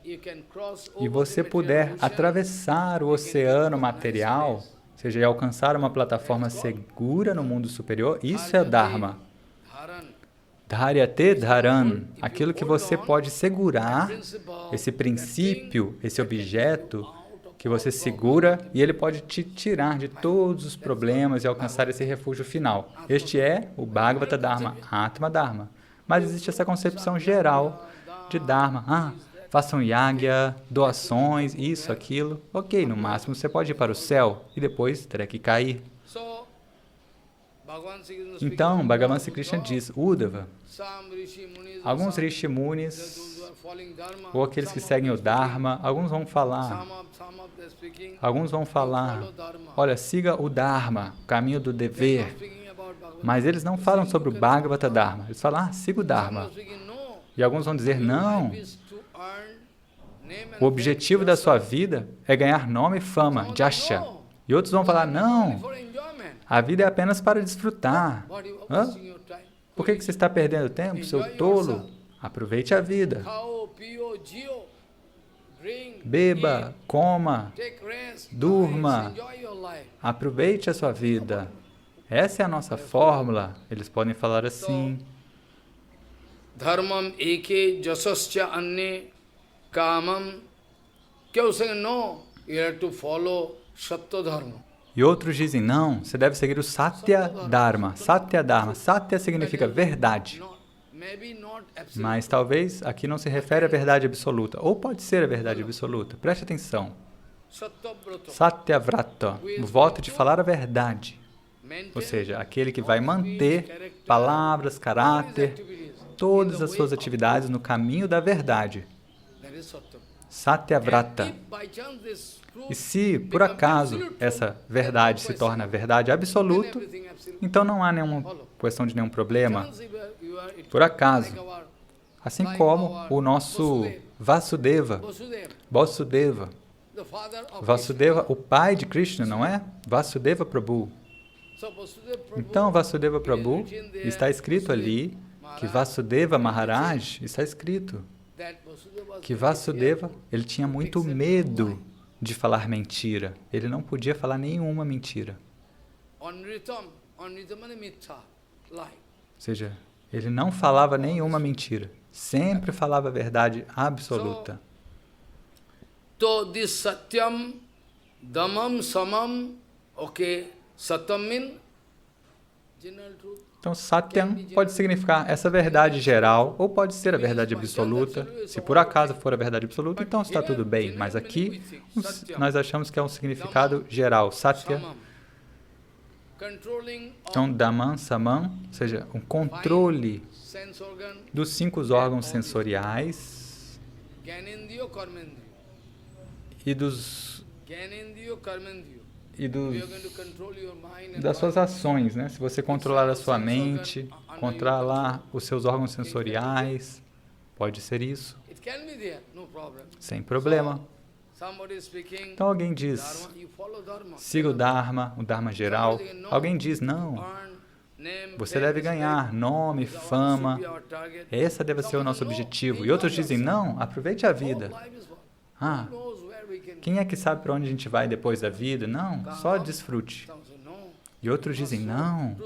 you can cross e over você the puder material ocean, atravessar o oceano material, ou seja, e alcançar uma plataforma segura no mundo superior, isso é Dharma. Dharan. Dharyate dharan, aquilo que você pode segurar, esse princípio, esse objeto que você segura e ele pode te tirar de todos os problemas e alcançar esse refúgio final. Este é o Bhagavata Dharma, Atma Dharma. Mas existe essa concepção geral de Dharma. Ah, façam yagya, doações, isso, aquilo. Ok, no máximo você pode ir para o céu e depois terá que cair. So, Bhagavan Sri Krishna speaking Então, about Bhagavan Sri Buddha, Krishna diz, Uddhava, some Rishi Munis, alguns some Rishi Munis, those who are following Dharma, ou aqueles que some of seguem o them speaking, Dharma, alguns vão falar, some of them speaking, alguns vão falar, follow Dharma. olha, siga o Dharma, o caminho do They are dever. not speaking about Bhagavan. Mas eles não falam sobre o Bhagavata Dharma, eles falam, ah, siga o Some Dharma. are speaking, no, E alguns vão dizer, your não, life is to earn name and o objetivo fame da sua yourself. vida é ganhar nome e fama, Some Jasha. no. E outros vão falar, Only não, for enjoyment. a vida é apenas para desfrutar. What you are Hã? wasting your time? Por que você está perdendo tempo, seu tolo? Aproveite a vida. Cow, pio, geo, drink, Beba, coma, eat, take rest, durma. enjoy your life. aproveite a sua vida. Essa é a nossa fórmula. Eles podem falar assim. Dharmam eke jasascha anne kamam. Kyau saying no? You have to follow Satya Dharma. E outros dizem, não, você deve seguir o Satya Dharma. Satya Dharma. Satya significa verdade. Mas talvez aqui não se refere à verdade absoluta. Ou pode ser a verdade absoluta. Preste atenção. Satyavrata, o voto de falar a verdade. Ou seja, aquele que vai manter palavras, caráter, todas as suas atividades no caminho da verdade. Satyavrata. E se, por acaso, essa verdade se torna verdade absoluta, então não há nenhuma questão de nenhum problema. Por acaso. Assim como o nosso Vasudeva, o pai de Krishna, não é? Vasudeva Prabhu. Então, Vasudeva Prabhu, está escrito ali que Vasudeva Maharaj, está escrito que Vasudeva, ele tinha muito medo de falar mentira. Ele não podia falar nenhuma mentira. Ou seja, ele não falava nenhuma mentira. Sempre falava a verdade absoluta. So, this Satyam, Dhammam, Samam, okay, Satyam means general truth. Então, Satyam pode significar essa verdade geral, ou pode ser a verdade absoluta. Se por acaso for a verdade absoluta, então está tudo bem. Mas aqui, nós achamos que é um significado geral. Satya. Então, Dhammam, Samam, ou seja, um controle dos 5 órgãos sensoriais e das suas ações, né? Se você controlar a sua mente, controlar os seus órgãos sensoriais, pode ser isso, sem problema. Então alguém diz, siga o Dharma geral. Alguém diz, não, você deve ganhar nome, fama, esse deve ser o nosso objetivo. E outros dizem, não, aproveite a vida. Quem é que sabe para onde a gente vai depois da vida? Não, só desfrute. E outros dizem, não,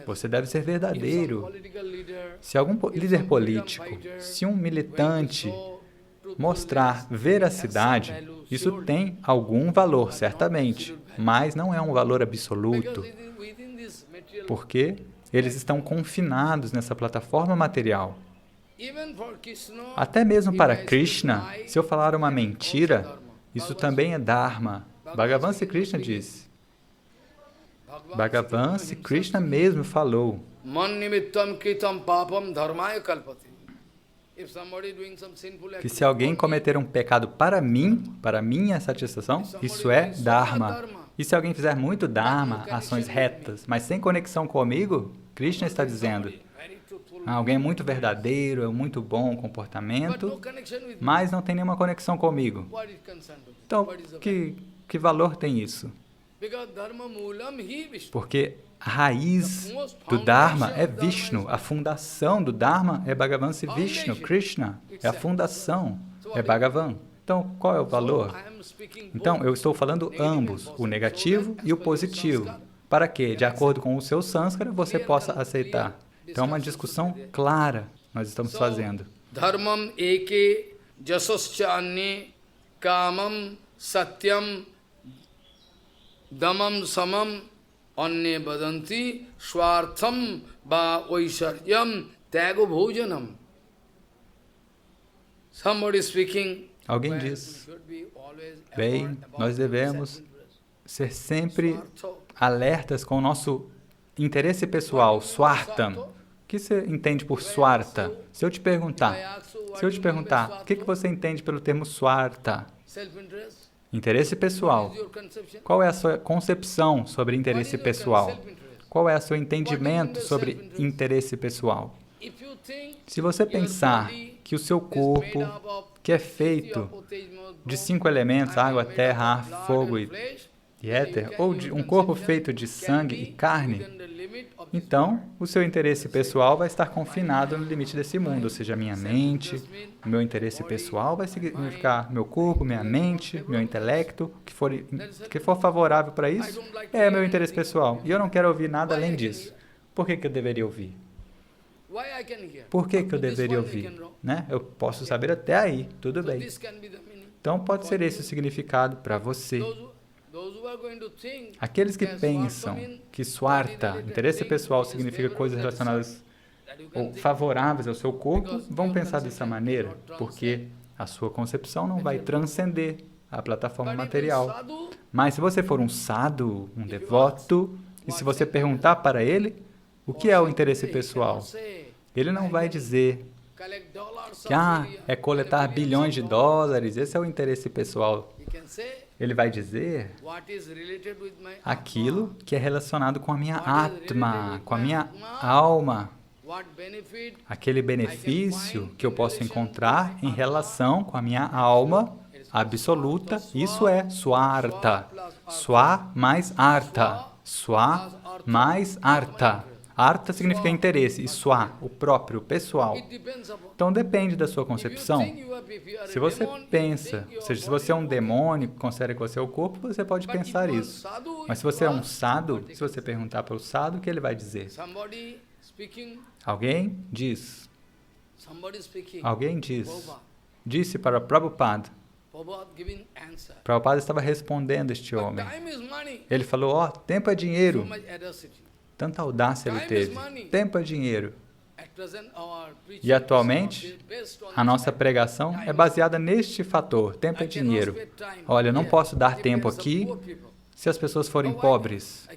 você deve ser verdadeiro. Se algum líder político, se um militante mostrar veracidade, isso tem algum valor, certamente, mas não é um valor absoluto, porque eles estão confinados nessa plataforma material. Até mesmo para Krishna, se eu falar uma mentira, isso também é Dharma. Bhagavan Sri Krishna disse. Bhagavan Sri Krishna mesmo falou. Que se alguém cometer um pecado para mim, para minha satisfação, isso é Dharma. E se alguém fizer muito Dharma, ações retas, mas sem conexão comigo, Krishna está dizendo, alguém é muito verdadeiro, é muito bom comportamento, mas não tem nenhuma conexão comigo. Então, que valor tem isso? Porque a raiz do Dharma é Vishnu, a fundação do Dharma é Bhagavan Sri Vishnu, Krishna, é a fundação, é Bhagavan. Então, qual é o valor? Então, eu estou falando ambos, o negativo e o positivo, para que, de acordo com o seu sânscara, você possa aceitar. Então, é uma discussão clara nós estamos fazendo. Dharmam eke jasascha anne kamam satyam dhammam samam anne badanti swartham va vaisharyam tago bhojanam. Somebody speaking. Alguém diz, bem, nós devemos ser sempre alertas com o nosso interesse pessoal, swartham. O que você entende por swartha? Se eu te perguntar, o que você entende pelo termo swartha? Interesse pessoal. Qual é a sua concepção sobre interesse pessoal? Qual é o seu entendimento sobre interesse pessoal? Se você pensar que o seu corpo, que é feito de 5 elementos, água, terra, ar, fogo e éter, ou de um corpo feito de sangue e carne, então o seu interesse pessoal vai estar confinado no limite desse mundo, ou seja, minha mente, o meu interesse pessoal vai significar meu corpo, minha mente, meu intelecto, que for favorável para isso, é meu interesse pessoal. E eu não quero ouvir nada além disso. Por que eu deveria ouvir? Por que eu deveria ouvir? Né? Eu posso saber até aí, tudo bem. Então pode ser esse o significado para você. Aqueles que pensam que Swarta, interesse pessoal, significa coisas relacionadas ou favoráveis ao seu corpo, vão pensar dessa maneira, porque a sua concepção não vai transcender a plataforma material. Mas se você for um sadhu, um devoto, e se você perguntar para ele o que é o interesse pessoal, ele não vai dizer que é coletar bilhões de dólares, esse é o interesse pessoal. Ele vai dizer aquilo que é relacionado com a minha Atma, com a minha alma, aquele benefício que eu posso encontrar em relação com a minha alma absoluta, isso é Swarta. Swa mais Artha. Swa mais Artha. Artha significa interesse, e Swa, o próprio, pessoal. Então depende da sua concepção. Se você pensa, ou seja, se você é um demônio que considera que você é o corpo, você pode pensar isso. Mas se você é um sadhu, se você perguntar para o sadhu, o que ele vai dizer? Alguém diz. Disse para Prabhupada. Prabhupada estava respondendo este homem. Ele falou, tempo é dinheiro. Tanta audácia ele teve. Tempo é dinheiro. E atualmente, a nossa pregação é baseada neste fator. Tempo é dinheiro. Olha, eu não posso dar tempo aqui se as pessoas forem pobres.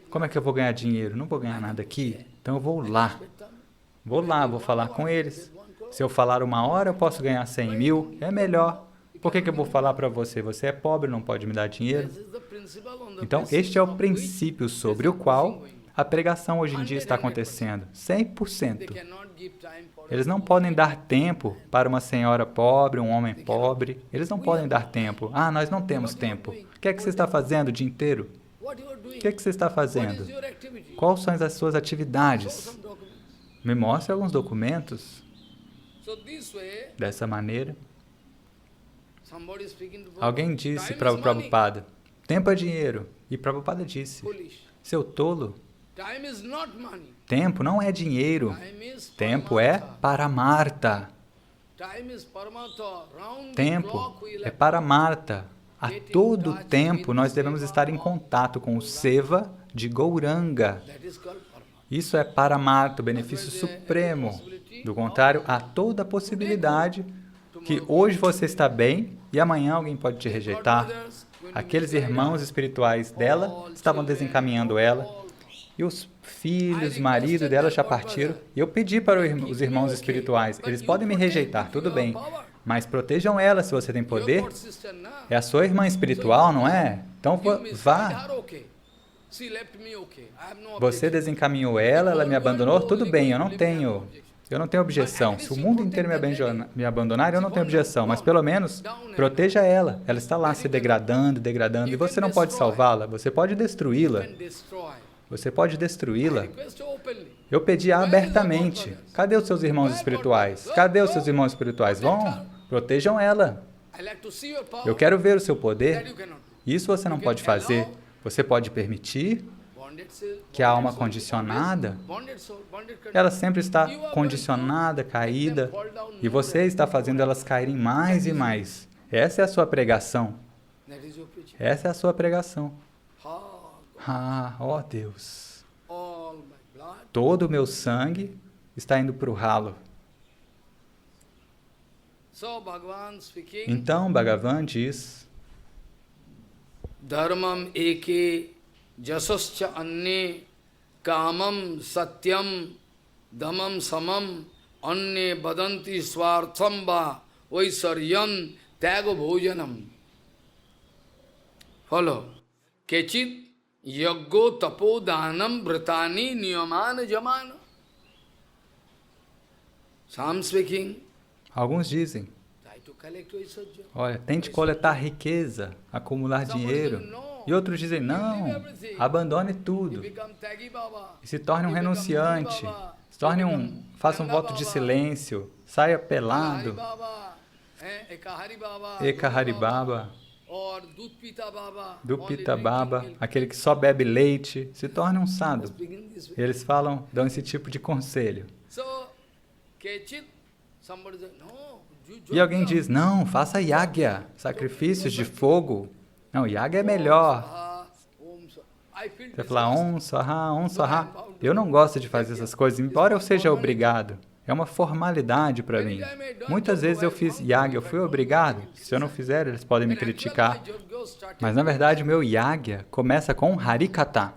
Como é que eu vou ganhar dinheiro? Não vou ganhar nada aqui. Então eu vou lá. Vou falar com eles. Se eu falar 1 hora, eu posso ganhar 100 mil. É melhor. Por que eu vou falar para você? Você é pobre, não pode me dar dinheiro? Então, este é o princípio sobre o qual a pregação hoje em dia está acontecendo. 100%. Eles não podem dar tempo para uma senhora pobre, um homem pobre. Eles não podem dar tempo. Nós não temos tempo. O que é que você está fazendo o dia inteiro? O que é que você está fazendo? Quais são as suas atividades? Me mostre alguns documentos. Dessa maneira, alguém disse para o Prabhupada, tempo é dinheiro. E Prabhupada disse, seu tolo, tempo não é dinheiro, tempo é Paramartha. Tempo é Paramartha. A todo tempo nós devemos estar em contato com o Seva de Gauranga. Isso é Paramartha, o benefício supremo. Do contrário, há toda a possibilidade que hoje você está bem e amanhã alguém pode te rejeitar. Aqueles irmãos espirituais dela estavam desencaminhando ela. E os filhos, marido dela já partiram. E eu pedi para os irmãos espirituais, eles podem me rejeitar, tudo bem. Mas protejam ela se você tem poder. É a sua irmã espiritual, não é? Então vá. Você desencaminhou ela, ela me abandonou, tudo bem, eu não tenho objeção. Se o mundo inteiro me abandonar, eu não tenho objeção. Mas pelo menos proteja ela. Ela está lá se degradando, e você não pode salvá-la, você pode destruí-la. Você pode destruí-la. Eu pedi abertamente. Cadê os seus irmãos espirituais? Cadê os seus irmãos espirituais? Vão, protejam ela. Eu quero ver o seu poder. Isso você não pode fazer. Você pode permitir que a alma condicionada, ela sempre está condicionada, caída, e você está fazendo elas caírem mais e mais. Essa é a sua pregação. Essa é a sua pregação. Ó Deus, todo o meu sangue está indo para o ralo. Então, Bhagavan diz, Dharmam eke jasascha anne kamam satyam damam samam anne badanti swarthamba vaisaryan tago bhojanam. Follow. Kechit yaggo tapo danam vratani niyamana jamana. Sam speaking. Alguns dizem, olha, tente coletar riqueza, acumular dinheiro. E outros dizem, não, abandone tudo. E se torne um renunciante. Faça um voto de silêncio. Saia pelado. Ekahari Baba. Dupita Baba, aquele que só bebe leite, se torne um sadhu. Eles dão esse tipo de conselho. E alguém diz, não, faça yagya, sacrifícios de fogo. Não, Yaga é melhor. Você fala Om Swaha. Eu não gosto de fazer essas coisas, embora eu seja obrigado. É uma formalidade para mim. Muitas vezes eu fiz Yaga, eu fui obrigado. Se eu não fizer, eles podem me criticar. Mas, na verdade, o meu Yagya começa com Harikatha.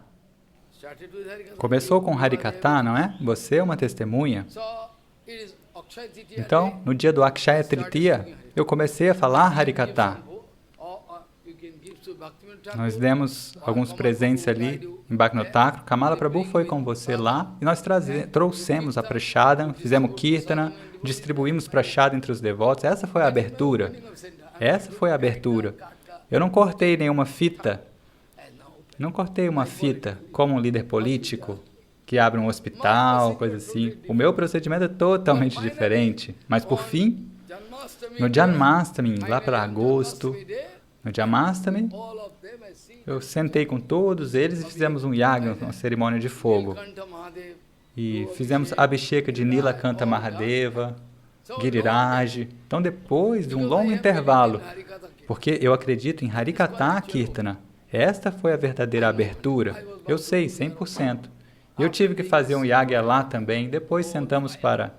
Começou com Harikatha, não é? Você é uma testemunha. Então, no dia do Akshaya Tritiya, eu comecei a falar Harikatha. Nós demos alguns presentes ali em Bhaktivinoda Thakur. Kamala Prabhu foi com você lá e nós trouxemos a Prashadam, fizemos Kirtana, distribuímos Prashadam entre os devotos. Essa foi a abertura. Essa foi a abertura. Eu não cortei nenhuma fita. Não cortei uma fita como um líder político que abre um hospital, coisa assim. O meu procedimento é totalmente diferente. Mas, por fim, no Janmastami, lá para agosto, no Janmastami, eu sentei com todos eles e fizemos um yaga, uma cerimônia de fogo. E fizemos Abhisheka de Nilakanta Mahadeva, Giriraj. Então, depois de um longo intervalo, porque eu acredito em Harikatha Kirtana, esta foi a verdadeira abertura. Eu sei, 100%. Eu tive que fazer um yaga lá também. Depois sentamos para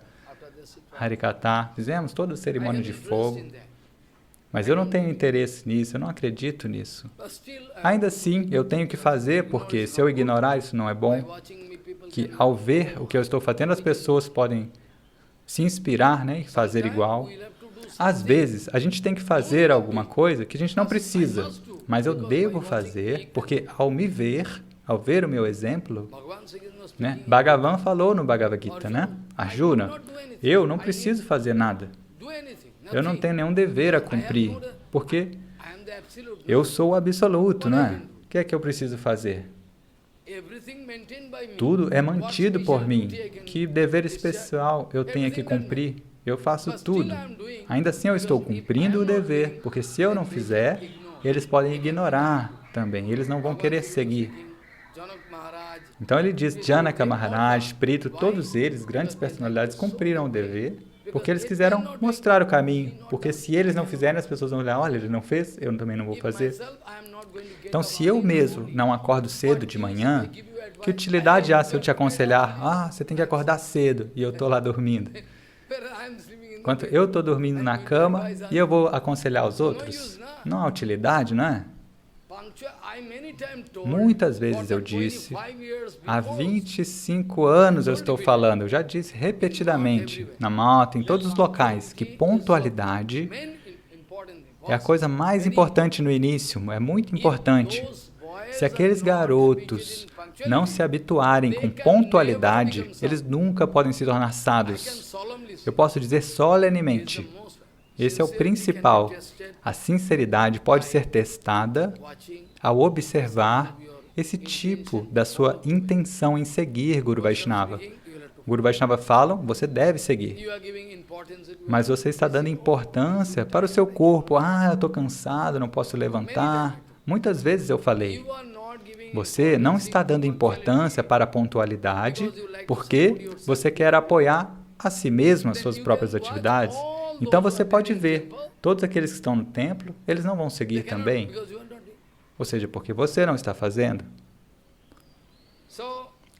Harikatha. Fizemos toda a cerimônia de fogo. Mas eu não tenho interesse nisso, eu não acredito nisso. Ainda assim, eu tenho que fazer, porque se eu ignorar, isso não é bom. Que ao ver o que eu estou fazendo, as pessoas podem se inspirar, né, e fazer igual. Às vezes, a gente tem que fazer alguma coisa que a gente não precisa, mas eu devo fazer, porque ao me ver, ao ver o meu exemplo, né, Bhagavan falou no Bhagavad Gita, né? Arjuna, eu não preciso fazer nada. Eu não tenho nenhum dever a cumprir, porque eu sou o absoluto, não é? O que é que eu preciso fazer? Tudo é mantido por mim. Que dever especial eu tenho que cumprir? Eu faço tudo. Ainda assim eu estou cumprindo o dever, porque se eu não fizer, eles podem ignorar também, eles não vão querer seguir. Então ele diz, Janaka Maharaj, Prito, todos eles, grandes personalidades, cumpriram o dever, porque eles quiseram mostrar o caminho. Porque se eles não fizerem, as pessoas vão olhar, olha, ele não fez, eu também não vou fazer. Então, se eu mesmo não acordo cedo de manhã, que utilidade há se eu te aconselhar, você tem que acordar cedo, e eu estou lá dormindo? Enquanto eu estou dormindo na cama, e eu vou aconselhar os outros? Não há utilidade, não é? Muitas vezes eu disse, há 25 anos eu estou falando, eu já disse repetidamente, na Mata, em todos os locais, que pontualidade é a coisa mais importante no início, é muito importante. Se aqueles garotos não se habituarem com pontualidade, eles nunca podem se tornar sábios. Eu posso dizer solenemente, esse é o principal. A sinceridade pode ser testada ao observar esse tipo da sua intenção em seguir Guru Vaishnava. Guru Vaishnava fala, você deve seguir. Mas você está dando importância para o seu corpo. Eu estou cansado, não posso levantar. Muitas vezes eu falei, você não está dando importância para a pontualidade porque você quer apoiar a si mesmo as suas próprias atividades. Então você pode ver, todos aqueles que estão no templo, eles não vão seguir também. Ou seja, porque você não está fazendo.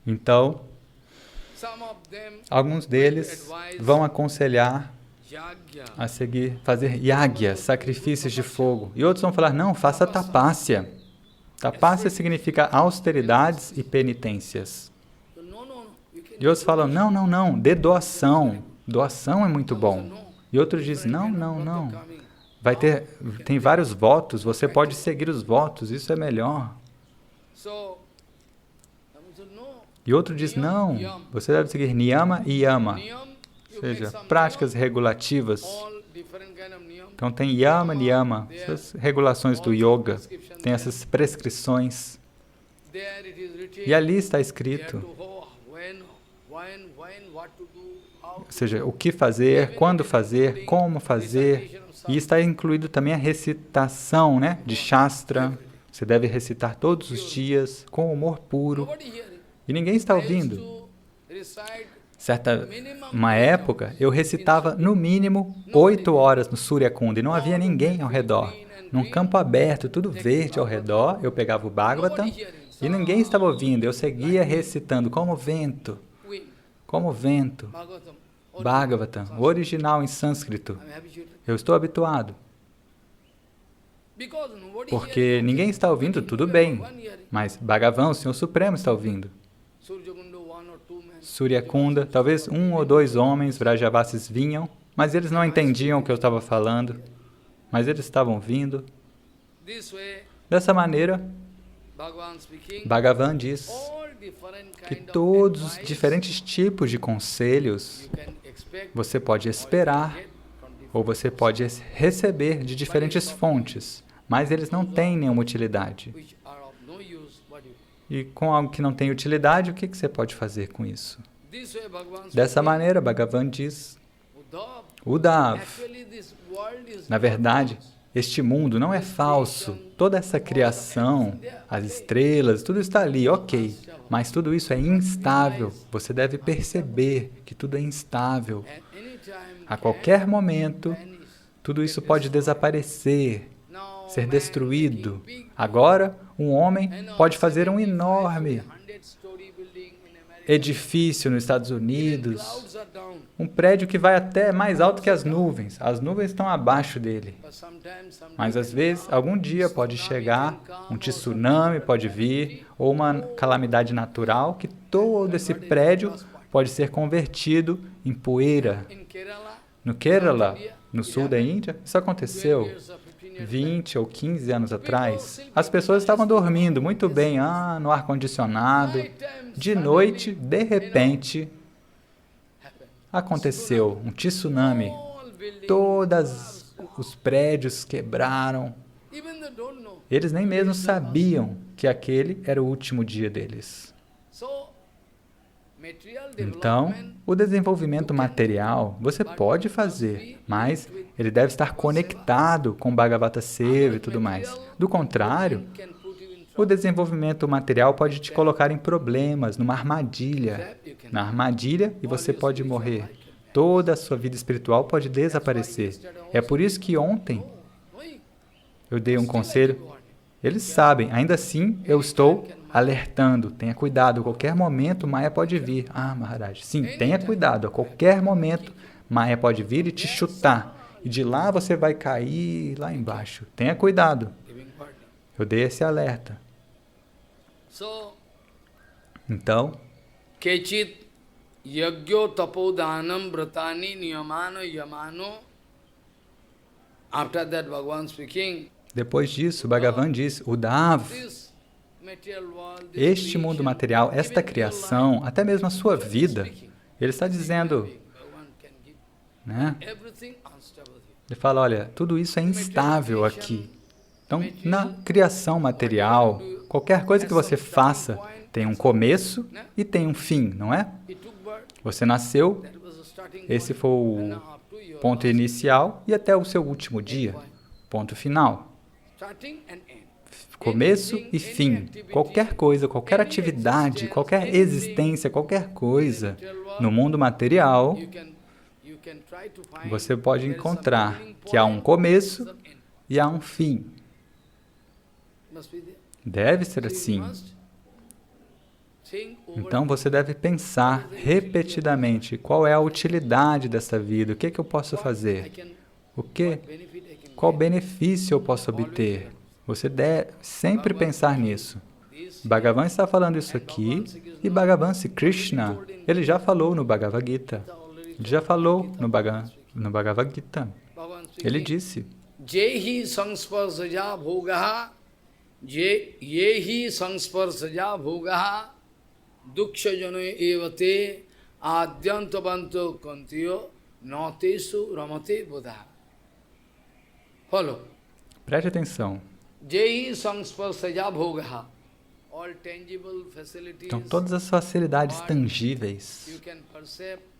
Então, alguns deles vão aconselhar a seguir, fazer yagya, sacrifícios de fogo. E outros vão falar, não, faça tapasya. Tapasya significa austeridades e penitências. E outros falam, não, dê doação. Doação é muito bom. E outros dizem, não. Tem vários votos, você pode seguir os votos, isso é melhor. E outro diz, não, você deve seguir niyama e yama, ou seja, práticas regulativas. Então tem yama, niyama, essas regulações do yoga, tem essas prescrições. E ali está escrito, ou seja, o que fazer, quando fazer, como fazer, e está incluído também a recitação, né, de Shastra. Você deve recitar todos os dias, com humor puro. E ninguém está ouvindo. Uma época, eu recitava no mínimo 8 horas no Surya Kunda e não havia ninguém ao redor. num campo aberto, tudo verde ao redor, eu pegava o Bhagavatam e ninguém estava ouvindo. Eu seguia recitando como vento, como vento. Bhagavatam, o original em sânscrito. Eu estou habituado. Porque ninguém está ouvindo, tudo bem. Mas Bhagavan, o Senhor Supremo, está ouvindo. Suryakunda, talvez 1 ou 2 homens, Vrajavasis, vinham, mas eles não entendiam o que eu estava falando, mas eles estavam vindo. Dessa maneira, Bhagavan diz que todos os diferentes tipos de conselhos você pode esperar ou você pode receber de diferentes fontes, mas eles não têm nenhuma utilidade. E com algo que não tem utilidade, o que você pode fazer com isso? Dessa maneira, Bhagavan diz, Uddhava, na verdade, este mundo não é falso. Toda essa criação, as estrelas, tudo está ali, ok. Mas tudo isso é instável. Você deve perceber que tudo é instável. A qualquer momento, tudo isso pode desaparecer, ser destruído. Agora, um homem pode fazer um enorme edifício nos Estados Unidos, um prédio que vai até mais alto que as nuvens. As nuvens estão abaixo dele. Mas, às vezes, algum dia pode chegar, um tsunami pode vir, ou uma calamidade natural, que todo esse prédio pode ser convertido em poeira. No Kerala, no sul da Índia, isso aconteceu 20 ou 15 anos atrás. As pessoas estavam dormindo muito bem, no ar-condicionado. De noite, de repente, aconteceu um tsunami. Todos os prédios quebraram. Eles nem mesmo sabiam que aquele era o último dia deles. Então, o desenvolvimento material você pode fazer, mas ele deve estar conectado com Bhagavata Seva e tudo mais. Do contrário, o desenvolvimento material pode te colocar em problemas, numa armadilha. Na armadilha, e você pode morrer. Toda a sua vida espiritual pode desaparecer. É por isso que ontem eu dei um conselho. Eles sabem, ainda assim eu estou alertando. Tenha cuidado, a qualquer momento Maya pode vir. Maharaj, sim, tenha cuidado, a qualquer momento Maya pode vir e te chutar. E de lá você vai cair lá embaixo. Tenha cuidado. Eu dei esse alerta. Então, Kechit yagyo tapodanam vratani niyamano yamano. After that, Bhagavan speaking, depois disso, Bhagavan diz, Uddhava, este mundo material, esta criação, até mesmo a sua vida, ele está dizendo, né? Ele fala, olha, tudo isso é instável aqui. Então, na criação material, qualquer coisa que você faça tem um começo e tem um fim, não é? Você nasceu, esse foi o ponto inicial e até o seu último dia, ponto final. Começo e fim. Qualquer coisa, qualquer atividade, qualquer existência, qualquer coisa no mundo material, você pode encontrar que há um começo e há um fim. Deve ser assim. Então você deve pensar repetidamente qual é a utilidade dessa vida, o que eu posso fazer, qual benefício eu posso obter. Você deve sempre pensar nisso. Bhagavan está falando isso aqui e Bhagavan Sri Krishna, ele já falou no Bhagavad Gita. Ele já falou no Bhagavad Gita. Ele disse, Jehi sangsparsaja bhogaha yehi sangsparsaja bhogaha dukshajano evate adyantabanto kantiyo natesu ramate buddha. Follow. Preste atenção. Jehi sangsparsaja bhogaha. Então, todas as facilidades tangíveis,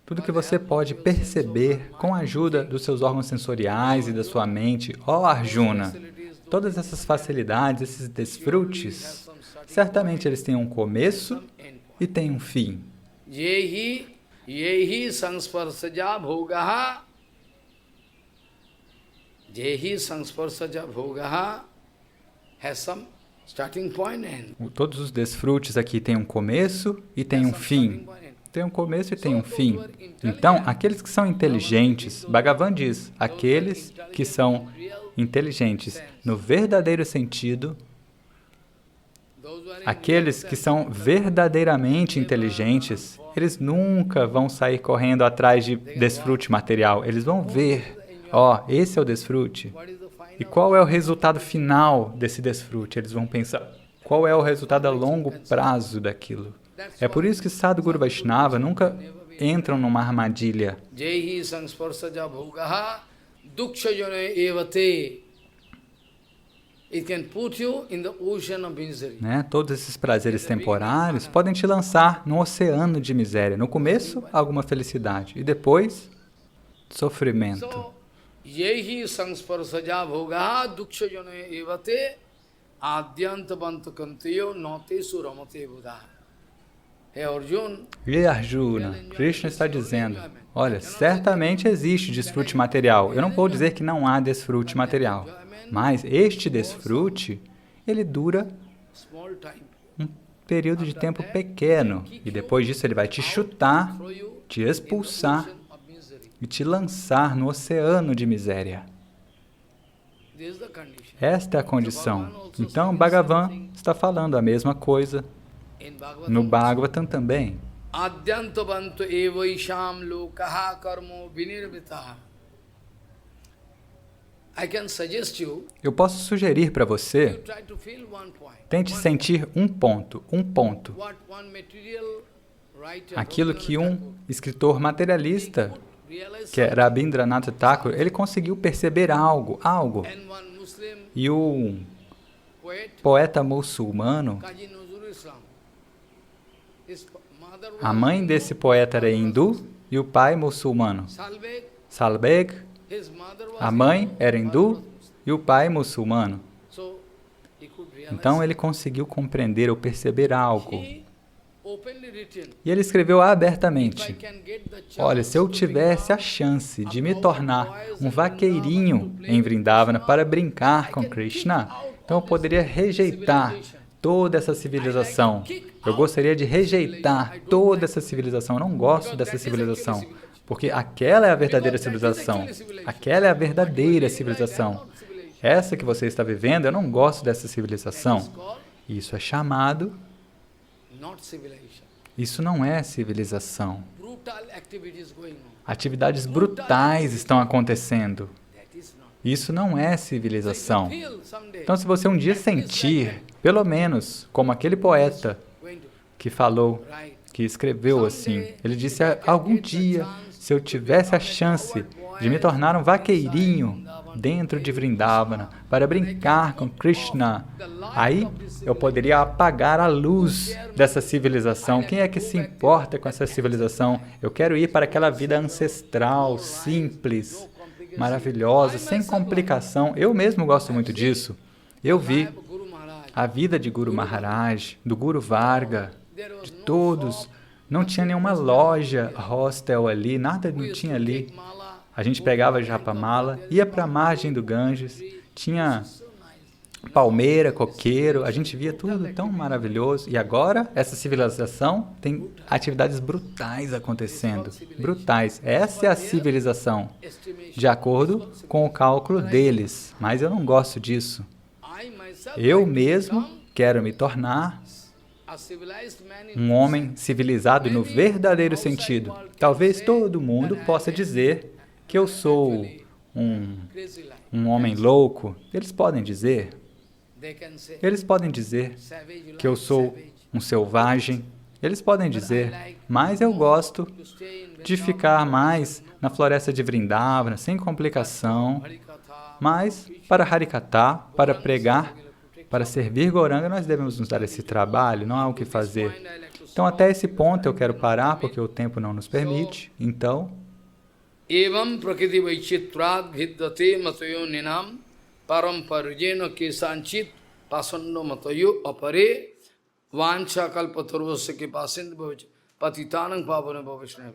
tudo que você pode perceber com a ajuda dos seus órgãos sensoriais e da sua mente, ó Arjuna, todas essas facilidades, esses desfrutes, certamente eles têm um começo e têm um fim. Yehi sangsparsaja bhogaha Jehi Sansparsaja Bhogaha has some starting point and Todos os desfrutes aqui têm um começo e têm um fim. Tem um começo e tem um fim. Então, aqueles que são inteligentes, Bhagavan diz, aqueles que são inteligentes no verdadeiro sentido, aqueles que são verdadeiramente inteligentes, eles nunca vão sair correndo atrás de desfrute material. Eles vão ver, esse é o desfrute. E qual é o resultado final desse desfrute? Eles vão pensar, qual é o resultado a longo prazo daquilo? É por isso que Sadhguru Vaishnava nunca entram numa armadilha. Jehi Sansparsaja Bhogaha Dukshajane Evate. It can put you in the ocean of misery. Todos esses prazeres temporários podem te lançar num oceano de miséria. No começo, alguma felicidade. E depois, sofrimento. So, Yehi Sansparsaja Bhogaha Dukshajane Evate Adyantavanta Kanteyo Note Suramate Buddha. E Arjuna, Krishna está dizendo, olha, certamente existe desfrute material. Eu não vou dizer que não há desfrute material, mas este desfrute, ele dura um período de tempo pequeno. E depois disso ele vai te chutar, te expulsar e te lançar no oceano de miséria. Esta é a condição. Então, Bhagavan está falando a mesma coisa no Bhagavatam também. Adyantavanto evaisham lokaha karmo vinirvitaha. Eu posso sugerir para você, tente sentir um ponto. Aquilo que um escritor materialista, que é Rabindranath Tagore, ele conseguiu perceber algo. E o poeta muçulmano, a mãe desse poeta era hindu e o pai muçulmano. Salbeg, a mãe era hindu e o pai muçulmano. Então ele conseguiu compreender ou perceber algo. E ele escreveu abertamente, olha, se eu tivesse a chance de me tornar um vaqueirinho em Vrindavana para brincar com Krishna, então eu poderia rejeitar toda essa civilização. Eu gostaria de rejeitar toda essa civilização. Eu não gosto dessa civilização, porque aquela é a verdadeira civilização. Aquela é a verdadeira civilização. Essa que você está vivendo, eu não gosto dessa civilização. Isso é chamado... Isso não é civilização. Atividades brutais estão acontecendo. Isso não é civilização. Então, se você um dia sentir, pelo menos, como aquele poeta que falou, que escreveu assim, ele disse, algum dia, se eu tivesse a chance de me tornar um vaqueirinho dentro de Vrindavana, para brincar com Krishna, aí eu poderia apagar a luz dessa civilização. Quem é que se importa com essa civilização? Eu quero ir para aquela vida ancestral, simples, maravilhosa, sem complicação. Eu mesmo gosto muito disso. Eu vi a vida de Guru Maharaj, do Guru Varga, de todos. Não tinha nenhuma loja, hostel ali, nada não tinha ali. A gente pegava japamala, ia para a margem do Ganges, tinha palmeira, coqueiro, a gente via tudo tão maravilhoso. E agora, essa civilização tem atividades brutais acontecendo. Brutais. Essa é a civilização, de acordo com o cálculo deles. Mas eu não gosto disso. Eu mesmo quero me tornar um homem civilizado no verdadeiro sentido. Talvez todo mundo possa dizer que eu sou um homem louco. Eles podem dizer que eu sou um selvagem. Eles podem dizer, mas eu gosto de ficar mais na floresta de Vrindavana, sem complicação. Mas para Harikatha, para pregar, para servir Gauranga, nós devemos nos dar esse trabalho, não há o que fazer. Então, até esse ponto eu quero parar, porque o tempo não nos permite. Então... Evam prakriti vaichitrat bhiddate matayo ninam param parujena kesanchit pasanno matayo apare vancha kalpatarvasya ke pasinda bhavich patitanang pavana bhavishna.